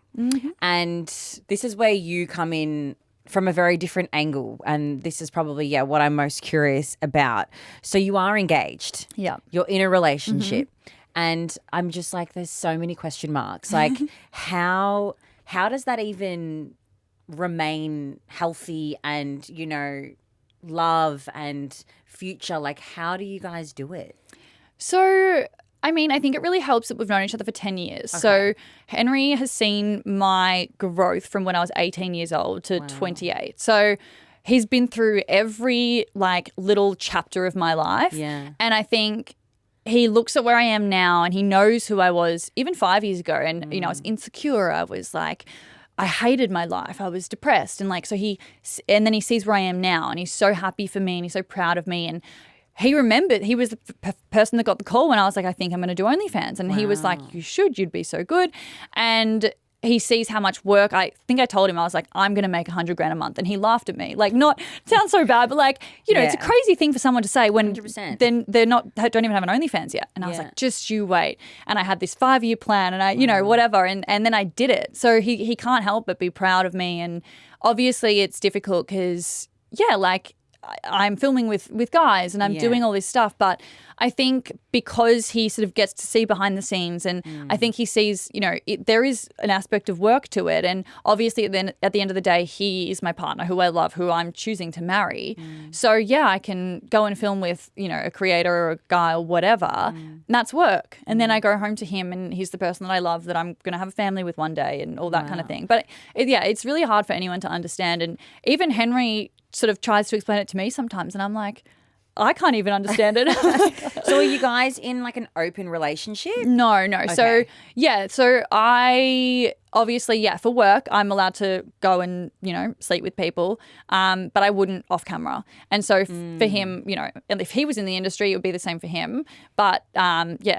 And this is where you come in from a very different angle. And this is probably, what I'm most curious about. So you are engaged.
Yeah.
You're in a relationship. And I'm just like, there's so many question marks. Like how does that even remain healthy and, love and future? Like, how do you guys do it?
So, I mean, I think it really helps that we've known each other for 10 years. Okay. So Henry has seen my growth from when I was 18 years old to 28. So he's been through every little chapter of my life.
Yeah.
And I think he looks at where I am now and he knows who I was even 5 years ago. And, I was insecure. I was I hated my life. I was depressed. And and then he sees where I am now and he's so happy for me and he's so proud of me. And he remembered, he was the person that got the call when I was like, I think I'm going to do OnlyFans. And he was like, you should, you'd be so good. And he sees how much work, I think I told him, I was like, I'm going to make $100,000 a month. And he laughed at me. Sounds so bad, but it's a crazy thing for someone to say when
100%.
then don't even have an OnlyFans yet. And I was like, just you wait. And I had this 5-year plan and I, whatever. And then I did it. So he can't help but be proud of me. And obviously it's difficult because, I'm filming with guys and I'm doing all this stuff, but I think because he sort of gets to see behind the scenes and I think he sees, there is an aspect of work to it. And obviously then at the end of the day, he is my partner who I love, who I'm choosing to marry. So I can go and film with, a creator or a guy or whatever. And that's work. And then I go home to him and he's the person that I love that I'm going to have a family with one day and all that kind of thing. But it's really hard for anyone to understand. And even Henry sort of tries to explain it to me sometimes and I'm like, I can't even understand it.
So are you guys in an open relationship?
No.
Okay.
So I obviously, for work, I'm allowed to go and, sleep with people, but I wouldn't off camera. And so for him, and if he was in the industry, it would be the same for him. But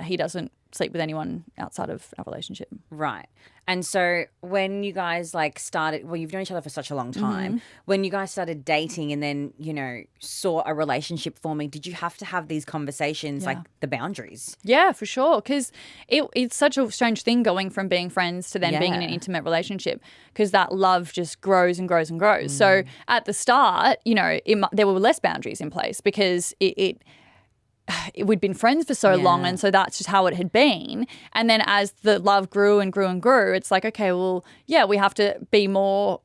he doesn't sleep with anyone outside of our relationship.
Right. And so when you guys started, you've known each other for such a long time. When you guys started dating and then, saw a relationship forming, did you have to have these conversations, the boundaries?
Yeah, for sure. Because it's such a strange thing going from being friends to then being in an intimate relationship because that love just grows and grows and grows. So at the start, there were less boundaries in place because we'd been friends for so long and so that's just how it had been. And then as the love grew and grew and grew, it's like, okay, well, we have to be more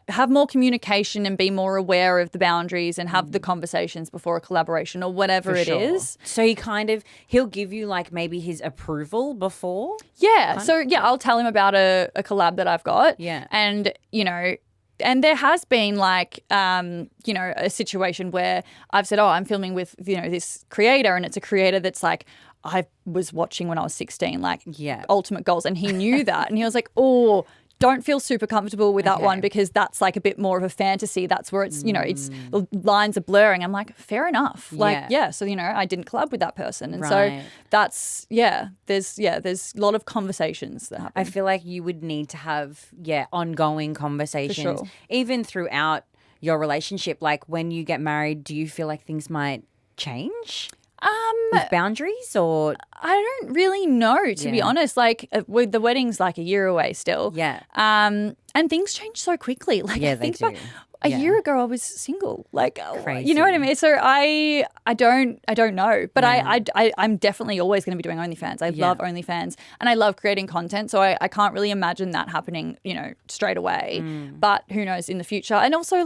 have more communication and be more aware of the boundaries and have the conversations before a collaboration or whatever it is.
So he'll give you maybe his approval before?
Yeah. So I'll tell him about a collab that I've got.
Yeah.
And, and there has been a situation where I've said, I'm filming with, this creator and it's a creator that's I was watching when I was 16, Ultimate Goals. And he knew that. And he was like, don't feel super comfortable with that one because that's a bit more of a fantasy. That's where it's, it's the lines are blurring. I'm like, fair enough. So, I didn't collab with that person. And so that's, there's a lot of conversations that happen.
I feel like you would need to have, ongoing conversations,
For sure.
even throughout your relationship. When you get married, do you feel like things might change? With boundaries or?
I don't really know, to be honest. With the wedding's a year away still.
Yeah.
And things change so quickly.
They do.
A year ago I was single.
Crazy.
You know what I mean? So I don't know. But I'm definitely always going to be doing OnlyFans. I love OnlyFans and I love creating content. So I can't really imagine that happening, straight away. But who knows in the future. And also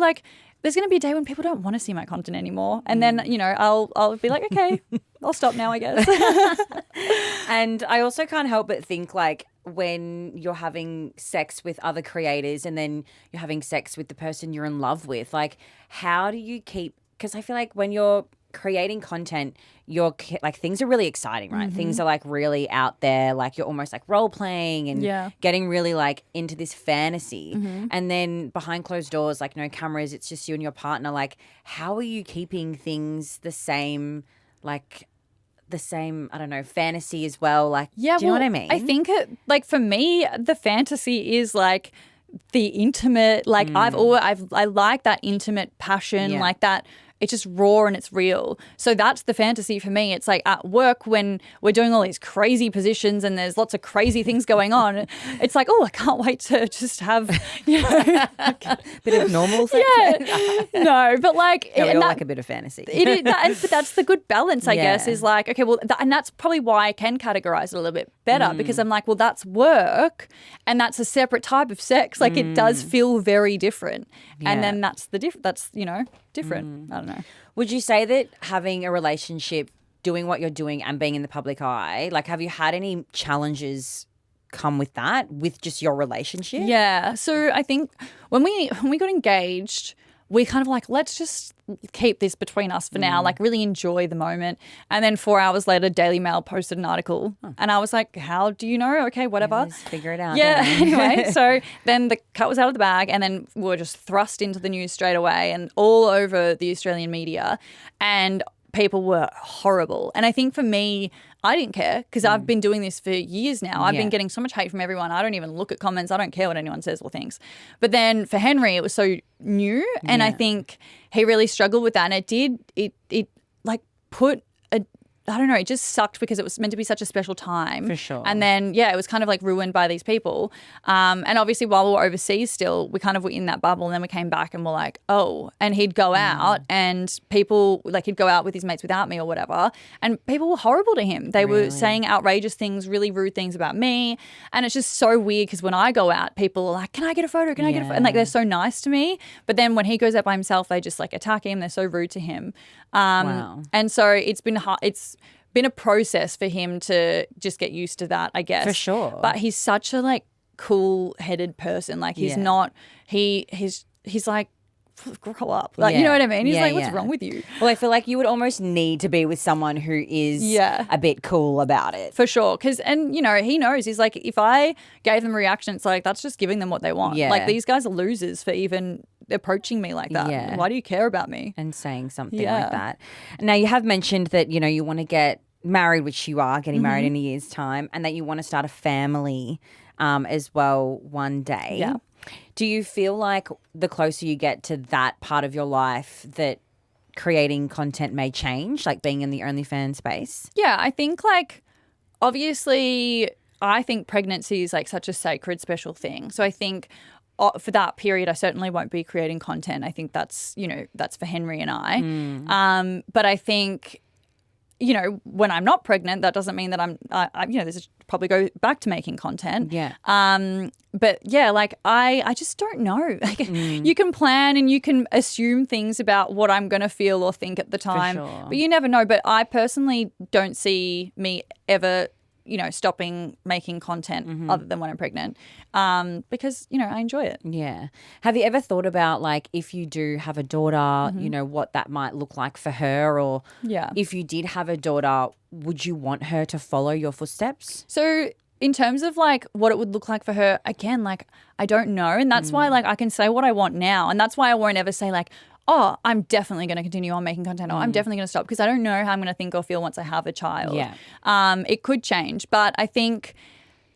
there's going to be a day when people don't want to see my content anymore. And then, I'll be like, okay, I'll stop now, I guess.
And I also can't help but think when you're having sex with other creators and then you're having sex with the person you're in love with, how do you keep, because I feel like when you're creating content, you're things are really exciting, right? Things are really out there, you're almost role playing and getting really into this fantasy. And then behind closed doors, no cameras, it's just you and your partner. How are you keeping things the same, I don't know, fantasy as well? Do you know what I mean?
I think for me, the fantasy is the intimate, I like that intimate passion, that it's just raw and it's real. So that's the fantasy for me. It's like at work when we're doing all these crazy positions and there's lots of crazy things going on. It's like, oh, I can't wait to just have, you know,
Bit of normal sex.
yeah. No, but like,
Yeah, we
and
all
that-
like a bit of fantasy.
it is but that's the good balance, I guess,
Yeah.
is like, okay, well, and that's probably why I can categorize it a little bit better because I'm like, well, that's work and that's a separate type of sex. Like it does feel very different.
Yeah.
And then that's that's, you know, different. I don't know.
Would you say that having a relationship, doing what you're doing and being in the public eye, like have you had any challenges come with that, with just your relationship?
Yeah. So I think when we got engaged, we kind of like, let's just keep this between us for now, like really enjoy the moment. And then 4 hours later, Daily Mail posted an article and I was like, how do you know? Okay, whatever.
Just figure it out.
Yeah,
don't we?
anyway, so then the cat was out of the bag and then we were just thrust into the news straight away and all over the Australian media and people were horrible. And I think for me, I didn't care because I've been doing this for years now. I've
Yeah.
been getting so much hate from everyone. I don't even look at comments. I don't care what anyone says or thinks. But then for Henry, it was so new and I think he really struggled with that. And it like put I don't know, it just sucked because it was meant to be such a special time.
For sure.
And then, yeah, it was kind of like ruined by these people. And obviously while we were overseas still, we kind of were in that bubble and then we came back and we're like, oh, and he'd go out and people, like he'd go out with his mates without me or whatever. And people were horrible to him. They were saying outrageous things, really rude things about me. And it's just so weird because when I go out, people are like, can I get a photo? Can I get a photo? And like they're so nice to me. But then when he goes out by himself, they just like attack him. They're so rude to him.
Wow.
And so it's been hard. It's been a process for him to just get used to that, I guess.
For sure.
But he's such a like cool-headed person. Like he's not. He's like, grow up. Like you know what I mean? He's like, what's wrong with you?
Well, I feel like you would almost need to be with someone who is a bit cool about it.
For sure. And, you know, he knows. He's like, if I gave them a reaction, it's like, that's just giving them what they want.
Yeah.
Like, these guys are losers for even approaching me like that.
Yeah.
Why do you care about me?
And saying something
Yeah.
like that. Now, you have mentioned that, you know, you want to get married, which you are getting married in a year's time, and that you want to start a family as well one day.
Yeah.
Do you feel like the closer you get to that part of your life that creating content may change, like being in the OnlyFans space?
Yeah, I think like obviously I think pregnancy is like such a sacred special thing. So I think for that period I certainly won't be creating content. I think that's, you know, that's for Henry and I. But I think, you know, when I'm not pregnant, that doesn't mean that you know, this is probably go back to making content.
Yeah.
But yeah, like I just don't know. Like you can plan and you can assume things about what I'm going to feel or think at the time,
sure.
but you never know. But I personally don't see me ever, you know, stopping making content other than when I'm pregnant, because, you know, I enjoy it.
Yeah. Have you ever thought about, like, if you do have a daughter, you know, what that might look like for her? Or
Yeah.
if you did have a daughter, would you want her to follow your footsteps?
So in terms of like what it would look like for her, again, like I don't know. And that's why like I can say what I want now. And that's why I won't ever say like, oh, I'm definitely going to continue on making content or I'm definitely going to stop, because I don't know how I'm going to think or feel once I have a child.
Yeah.
It could change. But I think,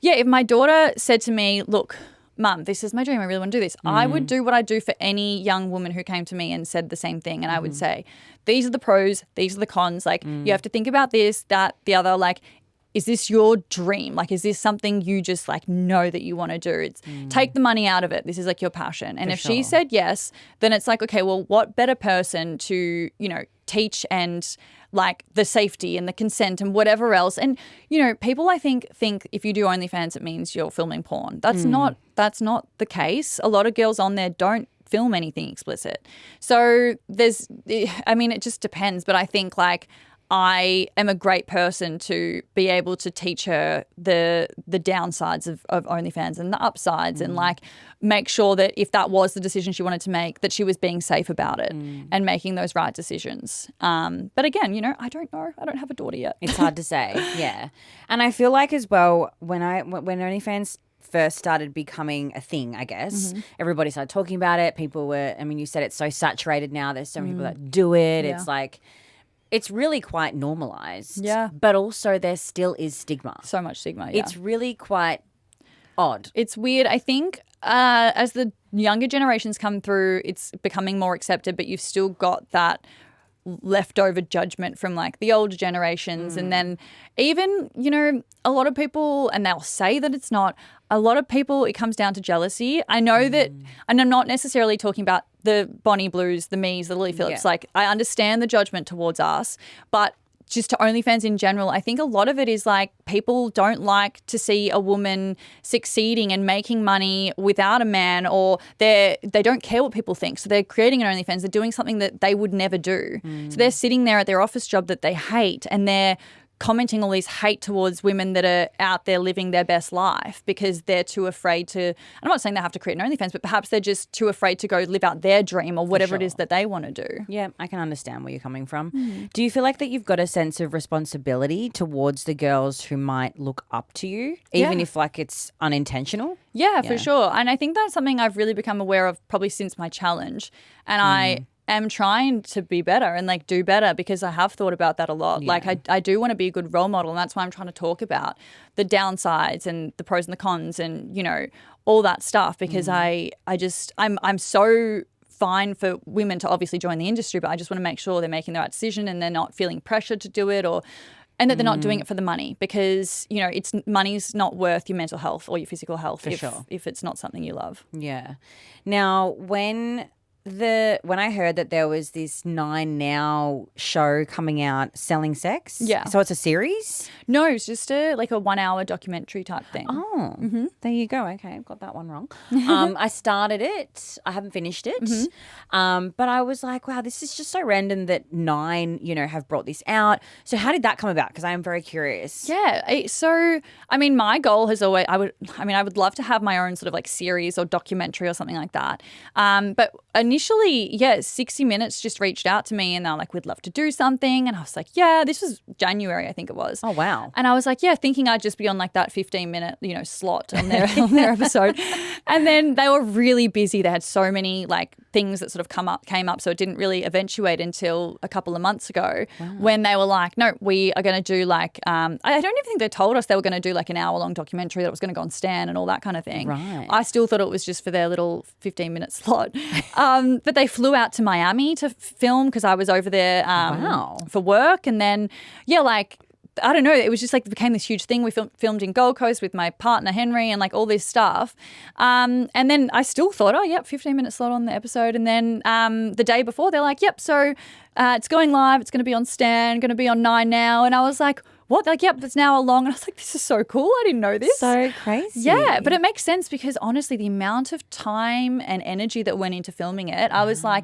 yeah, if my daughter said to me, look, Mum, this is my dream, I really want to do this, I would do what I do for any young woman who came to me and said the same thing. And I would say, these are the pros, these are the cons. Like, you have to think about this, that, the other. Like, is this your dream? Like, is this something you just like know that you want to do? It's take the money out of it. This is like your passion. And if she said yes, then it's like, okay, well, what better person to, you know, teach and like the safety and the consent and whatever else. And, you know, people I think if you do OnlyFans, it means you're filming porn. That's not the case. A lot of girls on there don't film anything explicit. So it just depends. But I think like, I am a great person to be able to teach her the downsides of OnlyFans and the upsides and like make sure that if that was the decision she wanted to make, that she was being safe about it and making those right decisions. But again, you know, I don't know. I don't have a daughter yet.
It's hard to say, yeah. And I feel like as well, when OnlyFans first started becoming a thing, I guess, everybody started talking about it. People were, I mean, you said it's so saturated now. There's so many people that do it.
Yeah.
It's like, it's really quite normalized.
Yeah.
But also there still is stigma.
So much stigma, yeah.
It's really quite odd.
It's weird. I think as the younger generations come through, it's becoming more accepted, but you've still got that leftover judgment from like the older generations. And then even, you know, a lot of people, and they'll say that it's not, a lot of people, it comes down to jealousy. I know that, and I'm not necessarily talking about the Bonnie Blues, the Mees, the Lily Phillips. Like, I understand the judgment towards us, but just to OnlyFans in general, I think a lot of it is like people don't like to see a woman succeeding and making money without a man, or they don't care what people think. So they're creating an OnlyFans. They're doing something that they would never do. So they're sitting there at their office job that they hate, and they're commenting all these hate towards women that are out there living their best life because they're too afraid to, I'm not saying they have to create an OnlyFans, but perhaps they're just too afraid to go live out their dream or whatever it is that they want to do.
Yeah, I can understand where you're coming from. Do you feel like that you've got a sense of responsibility towards the girls who might look up to you, even if like it's unintentional?
Yeah, for sure. And I think that's something I've really become aware of probably since my challenge. And I am trying to be better and like do better because I have thought about that a lot. Like I do want to be a good role model, and that's why I'm trying to talk about the downsides and the pros and the cons and, you know, all that stuff, because I'm so fine for women to obviously join the industry, but I just want to make sure they're making the right decision and they're not feeling pressured to do it, and that they're not doing it for the money, because, you know, money's not worth your mental health or your physical health if it's not something you love.
Yeah. Now, when I heard that there was this 9 Now show coming out selling sex.
Yeah.
So it's a series?
No, it's just a 1 hour documentary type thing.
Oh, there you go. Okay, I've got that one wrong. I started it. I haven't finished it. But I was like, wow, this is just so random that 9, you know, have brought this out. So how did that come about? Because I am very curious.
Yeah. So, I mean, my goal has always, I would love to have my own sort of like series or documentary or something like that. But initially, 60 Minutes just reached out to me and they're like, we'd love to do something. And I was like, yeah, this was January, I think it was.
Oh, wow.
And I was like, yeah, thinking I'd just be on like that 15-minute, you know, slot on their episode. And then they were really busy. They had so many like things that sort of came up. So it didn't really eventuate until a couple of months ago when they were like, no, we are going to do like, I don't even think they told us they were going to do like an hour-long documentary that was going to go on Stan and all that kind of thing.
Right.
I still thought it was just for their little 15-minute slot. But they flew out to Miami to film because I was over there for work. And then, I don't know, it was just like it became this huge thing. We filmed in Gold Coast with my partner Henry and like all this stuff. And then I still thought, 15-minute slot on the episode. And then the day before they're like, yep, so it's going live. It's going to be on Stan, going to be on 9 Now. And I was like, what? Like, yep, it's now along. And I was like, this is so cool. I didn't know this.
So crazy.
Yeah, but it makes sense because honestly, the amount of time and energy that went into filming it, I was like,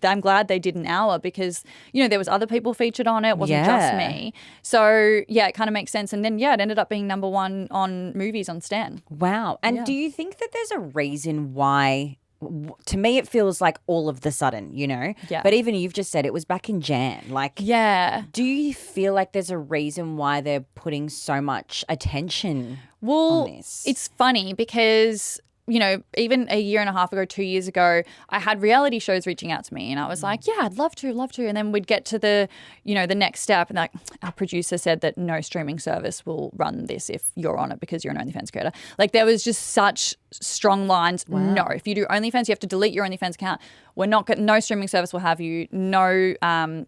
I'm glad they did an hour because, you know, there was other people featured on it. It wasn't just me. So, yeah, it kind of makes sense. And then, it ended up being #1 on movies on Stan.
Wow. And do you think that there's a reason why? To me, it feels like all of the sudden, you know?
Yeah.
But even you've just said it was back in Jan. Like, do you feel like there's a reason why they're putting so much attention on this?
It's funny because, you know, even a year and a half ago, 2 years ago, I had reality shows reaching out to me and I was like, yeah, I'd love to. And then we'd get to the next step and like our producer said that no streaming service will run this if you're on it because you're an OnlyFans creator. Like there was just such strong lines. Wow. No, if you do OnlyFans, you have to delete your OnlyFans account. We're not no streaming service will have you, no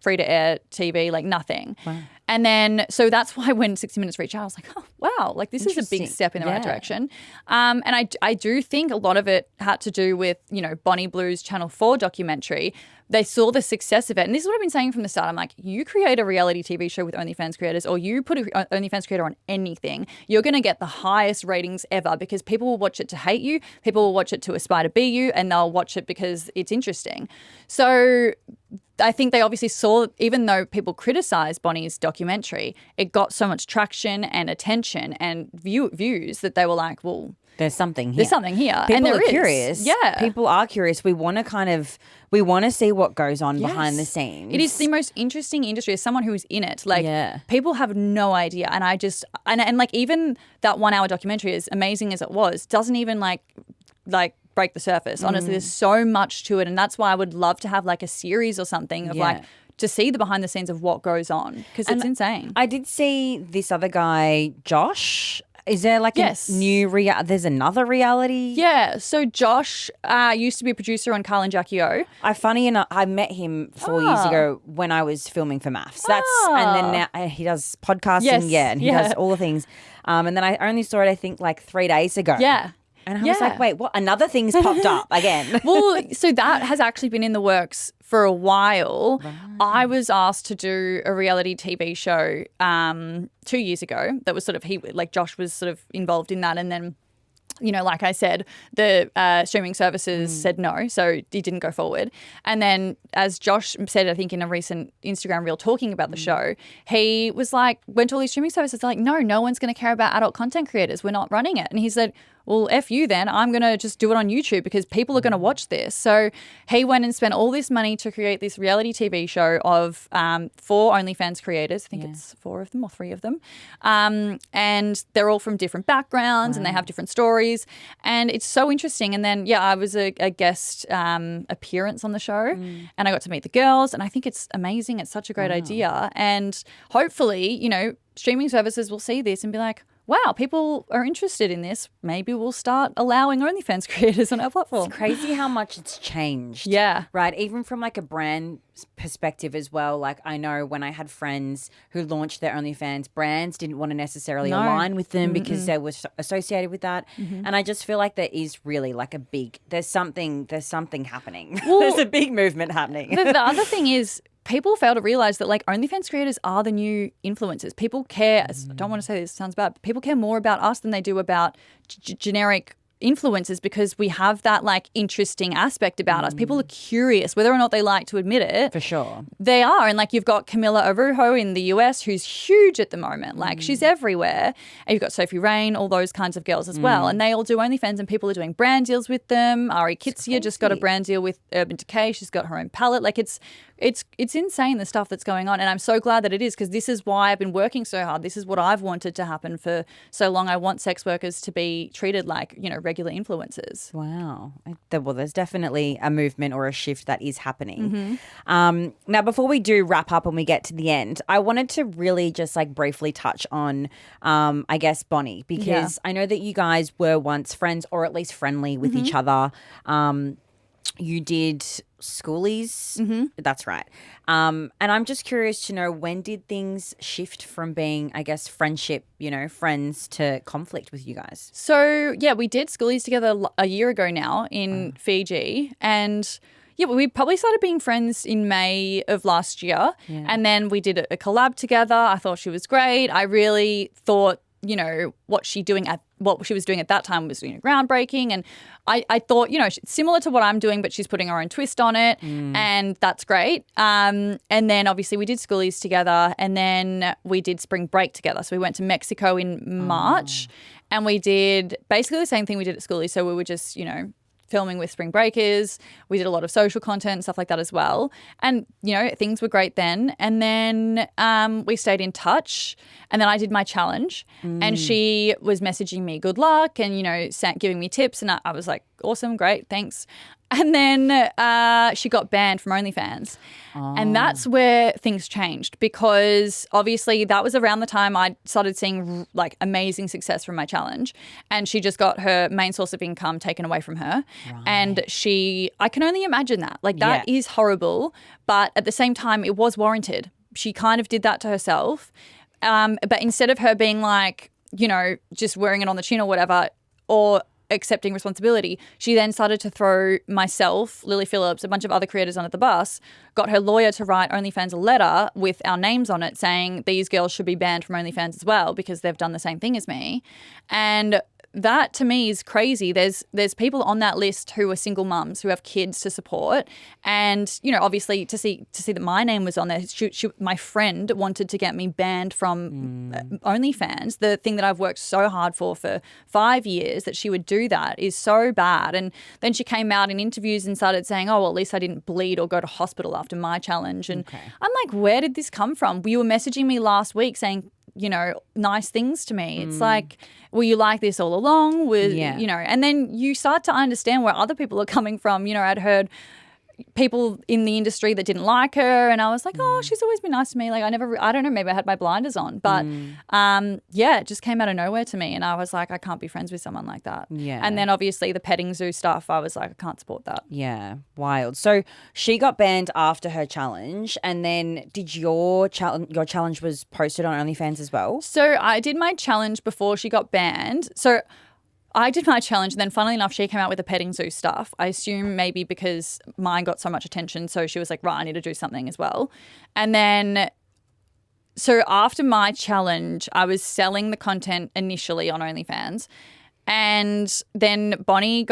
free to air TV, like nothing. Wow. And then, so that's why when 60 Minutes reached out, I was like, oh, wow, like this is a big step in the right direction. And I do think a lot of it had to do with, you know, Bonnie Blue's Channel 4 documentary. They saw the success of it. And this is what I've been saying from the start. I'm like, you create a reality TV show with OnlyFans creators or you put an OnlyFans creator on anything, you're going to get the highest ratings ever because people will watch it to hate you, people will watch it to aspire to be you, and they'll watch it because it's interesting. So I think they obviously saw, even though people criticized Bonnie's documentary, it got so much traction and attention and views that they were like, well,
there's something here.
There's something here.
People
and
are curious.
Yeah.
People are curious. We want to see what goes on behind the scenes.
It is the most interesting industry as someone who is in it. Like people have no idea. And I just, and like even that 1 hour documentary, as amazing as it was, doesn't even like break the surface. Honestly, there's so much to it. And that's why I would love to have like a series or something of like, to see the behind the scenes of what goes on because it's insane.
I did see this other guy, Josh, Is there like
Yes.
a new there's another reality?
Yeah. So Josh used to be a producer on Carl and Jackie O.
Funny enough, I met him 4 years ago when I was filming for Maths. And then now he does podcasting,
Yes,
and he does all the things. And then I only saw it, I think, like 3 days ago.
Yeah.
And I was like, wait, what? Another thing's popped up again.
Well, so that has actually been in the works for a while.
Right.
I was asked to do a reality TV show 2 years ago. That was sort of Josh was sort of involved in that, and then, you know, like I said, the streaming services said no, so he didn't go forward. And then, as Josh said, I think in a recent Instagram reel talking about the show, he was like, went to all these streaming services, like, no one's going to care about adult content creators. We're not running it. And he said, well, F you then. I'm going to just do it on YouTube because people are going to watch this. So he went and spent all this money to create this reality TV show of 4 OnlyFans creators. I think it's 4 of them or 3 of them. And they're all from different backgrounds and they have different stories. And it's so interesting. And then, I was a guest appearance on the show and I got to meet the girls. And I think it's amazing. It's such a great idea. And hopefully, you know, streaming services will see this and be like, wow, people are interested in this. Maybe we'll start allowing OnlyFans creators on our platform.
It's crazy how much it's changed.
Yeah.
Right. Even from like a brand perspective as well. Like I know when I had friends who launched their OnlyFans, brands didn't want to necessarily align with them because they were associated with that. And I just feel like there is really like there's something happening.
Well,
there's a big movement happening.
The other thing is, people fail to realize that like OnlyFans creators are the new influencers. People care, I don't want to say this sounds bad, but people care more about us than they do about generic influencers because we have that like interesting aspect about us. People are curious whether or not they like to admit it.
For sure.
They are. And like you've got Camila Arujo in the US who's huge at the moment. Like she's everywhere. And you've got Sophie Rain, all those kinds of girls as well. And they all do OnlyFans and people are doing brand deals with them. Ari Kitsia just got a brand deal with Urban Decay. She's got her own palette. Like it's insane the stuff that's going on. And I'm so glad that it is because this is why I've been working so hard. This is what I've wanted to happen for so long. I want sex workers to be treated like, you know, regular influencers.
Wow. Well, there's definitely a movement or a shift that is happening. Now, before we do wrap up and we get to the end, I wanted to really just like briefly touch on, I guess, Bonnie, because I know that you guys were once friends or at least friendly with each other. You did schoolies. That's right. And I'm just curious to know, when did things shift from being, I guess, friendship, you know, friends to conflict with you guys?
So, we did schoolies together a year ago now in Fiji. And we probably started being friends in May of last year. And then we did a collab together. I thought she was great. I really thought, you know, what she was doing at that time was, you know, groundbreaking. And I thought, you know, similar to what I'm doing, but she's putting her own twist on it. And that's great. And then obviously we did schoolies together and then we did spring break together. So we went to Mexico in March and we did basically the same thing we did at schoolies. So we were just, you know, filming with spring breakers. We did a lot of social content and stuff like that as well. And, you know, things were great then. And then we stayed in touch. And then I did my challenge and she was messaging me good luck and, you know, giving me tips. And I was like, awesome, great, thanks. And then she got banned from OnlyFans. And that's where things changed because obviously that was around the time I started seeing like amazing success from my challenge. And she just got her main source of income taken away from her. Right. And I can only imagine that. Like that is horrible. But at the same time, it was warranted. She kind of did that to herself. But instead of her being like, you know, just wearing it on the chin or whatever, or accepting responsibility, she then started to throw myself, Lily Phillips, a bunch of other creators under the bus, got her lawyer to write OnlyFans a letter with our names on it saying these girls should be banned from OnlyFans as well because they've done the same thing as me. And that to me is crazy. There's people on that list who are single mums who have kids to support, and you know, obviously to see that my name was on there. My friend wanted to get me banned from OnlyFans, the thing that I've worked so hard for 5 years. That she would do that is so bad. And then she came out in interviews and started saying, "Oh, well, at least I didn't bleed or go to hospital after my challenge." And I'm like, where did this come from? You were messaging me last week saying, you know, nice things to me. It's like, were you like this all along? You know, and then you start to understand where other people are coming from. You know, I'd heard people in the industry that didn't like her, and I was like, oh, she's always been nice to me. Like I don't know, maybe I had my blinders on, but it just came out of nowhere to me, and I was like, I can't be friends with someone like that.
Yeah.
And then obviously the petting zoo stuff, I was like, I can't support that.
Yeah, wild. So she got banned after her challenge, and then did your challenge was posted on OnlyFans as well?
So I did my challenge before she got banned. So I did my challenge, and then funnily enough, she came out with the petting zoo stuff. I assume maybe because mine got so much attention, so she was like, right, I need to do something as well. And then, so after my challenge, I was selling the content initially on OnlyFans, and then Bonnie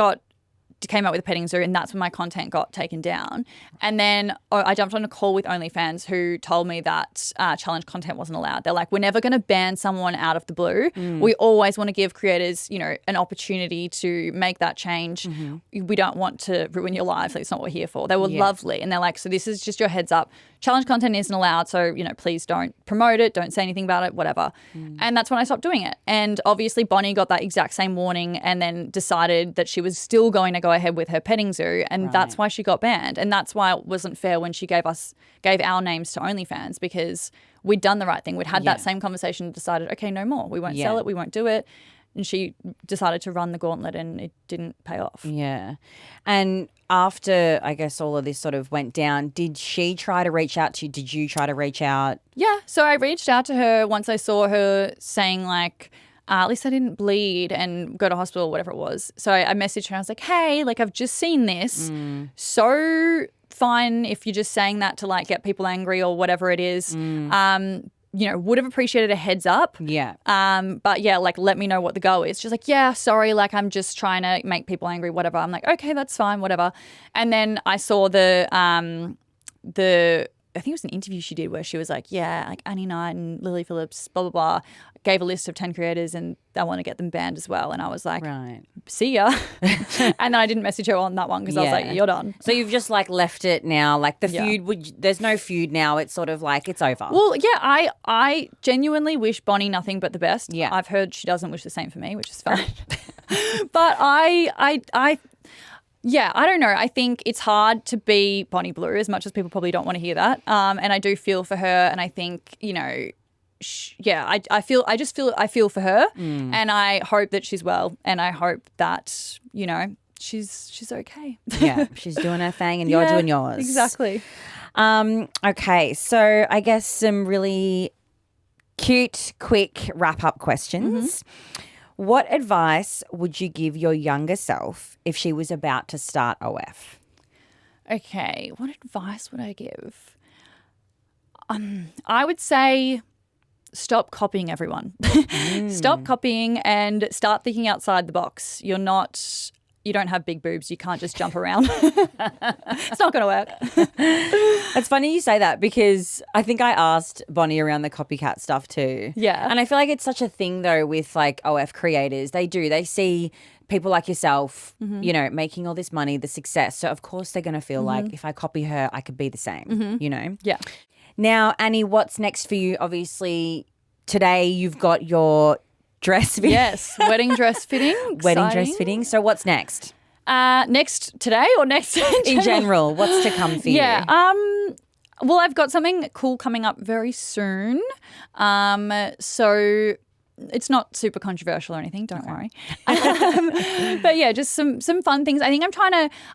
came out with a petting zoo, and that's when my content got taken down. And then I jumped on a call with OnlyFans, who told me that challenge content wasn't allowed. They're like, we're never going to ban someone out of the blue. We always want to give creators, an opportunity to make that change. We don't want to ruin your life. Like, it's not what we're here for. They were lovely. And they're like, so this is just your heads up. Challenge content isn't allowed, so, please don't promote it, don't say anything about it, whatever. And that's when I stopped doing it. And obviously Bonnie got that exact same warning and then decided that she was still going to go ahead with her petting zoo, and that's why she got banned. And that's why it wasn't fair when she gave our names to OnlyFans, because we'd done the right thing. We'd had that same conversation and decided, okay, no more. We won't sell it, we won't do it. And she decided to run the gauntlet, and it didn't pay off.
Yeah. And after, I guess, all of this sort of went down, did she try to reach out to you? Did you try to reach out?
Yeah. So I reached out to her once I saw her saying like, at least I didn't bleed and go to hospital or whatever it was. So I messaged her and I was like, hey, like I've just seen this. So fine if you're just saying that to like get people angry or whatever it is. Would have appreciated a heads up.
Yeah.
But yeah, like let me know what the go is. She's like, yeah, sorry, like I'm just trying to make people angry, whatever. I'm like, okay, that's fine, whatever. And then I saw I think it was an interview she did where she was like, yeah, like Annie Knight and Lily Phillips, blah, blah, blah, gave a list of 10 creators and I want to get them banned as well. And I was like, see ya. And then I didn't message her on that one because I was like, you're done.
So you've just like left it now. Like the feud, there's no feud now. It's sort of like it's over.
Well, yeah, I genuinely wish Bonnie nothing but the best.
Yeah.
I've heard she doesn't wish the same for me, which is fine. But I don't know. I think it's hard to be Bonnie Blue, as much as people probably don't want to hear that. And I do feel for her, and I think, I feel for her, and I hope that she's well, and I hope that, she's okay.
Yeah, she's doing her thing and you're doing yours.
Exactly.
Okay, so I guess some really cute, quick wrap-up questions. What advice would you give your younger self if she was about to start OF?
Okay, what advice would I give? I would say stop copying everyone. Stop copying and start thinking outside the box. You don't have big boobs. You can't just jump around. It's not going to work.
It's funny you say that because I think I asked Bonnie around the copycat stuff too.
Yeah.
And I feel like it's such a thing though with like OF creators. They see people like yourself, making all this money, the success. So of course they're going to feel like if I copy her, I could be the same,
Yeah.
Now, Annie, what's next for you? Obviously today you've got your dress fitting.
Yes, wedding dress fitting.
Wedding dress fitting. So what's next?
Next today or next
in general? What's to come for you?
Yeah. Well, I've got something cool coming up very soon. So it's not super controversial or anything. Don't worry. But yeah, just some fun things. I think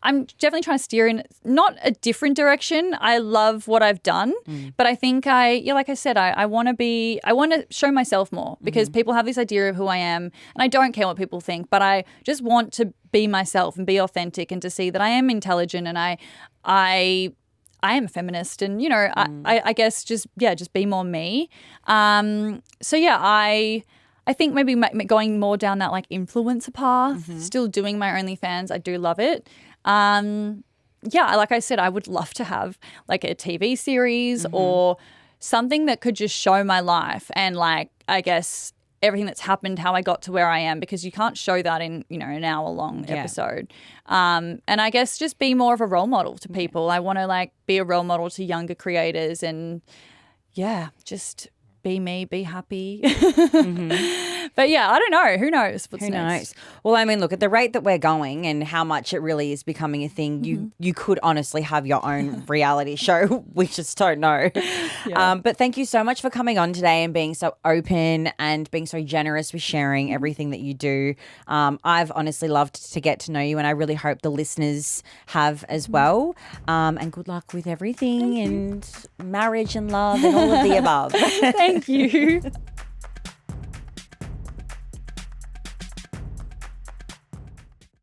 I'm definitely trying to steer in not a different direction. I love what I've done, but I think like I said, I want to show myself more because people have this idea of who I am, and I don't care what people think, but I just want to be myself and be authentic and to see that I am intelligent and I am a feminist and, I guess just be more me. So yeah, I think maybe going more down that like influencer path, still doing my OnlyFans. I do love it. Like I said, I would love to have like a TV series or something that could just show my life and like, I guess, everything that's happened, how I got to where I am, because you can't show that in, an hour-long episode. And I guess just be more of a role model to people. I want to like be a role model to younger creators and just be me, be happy. But yeah, I don't know. Who knows what's
Who
next?
knows? Well, I mean, look, at the rate that we're going and how much it really is becoming a thing, you could honestly have your own reality show. We just don't know.
Yeah.
But thank you so much for coming on today and being so open and being so generous with sharing everything that you do. I've honestly loved to get to know you, and I really hope the listeners have as well. And good luck with everything and marriage and love and all of the above.
Thank you.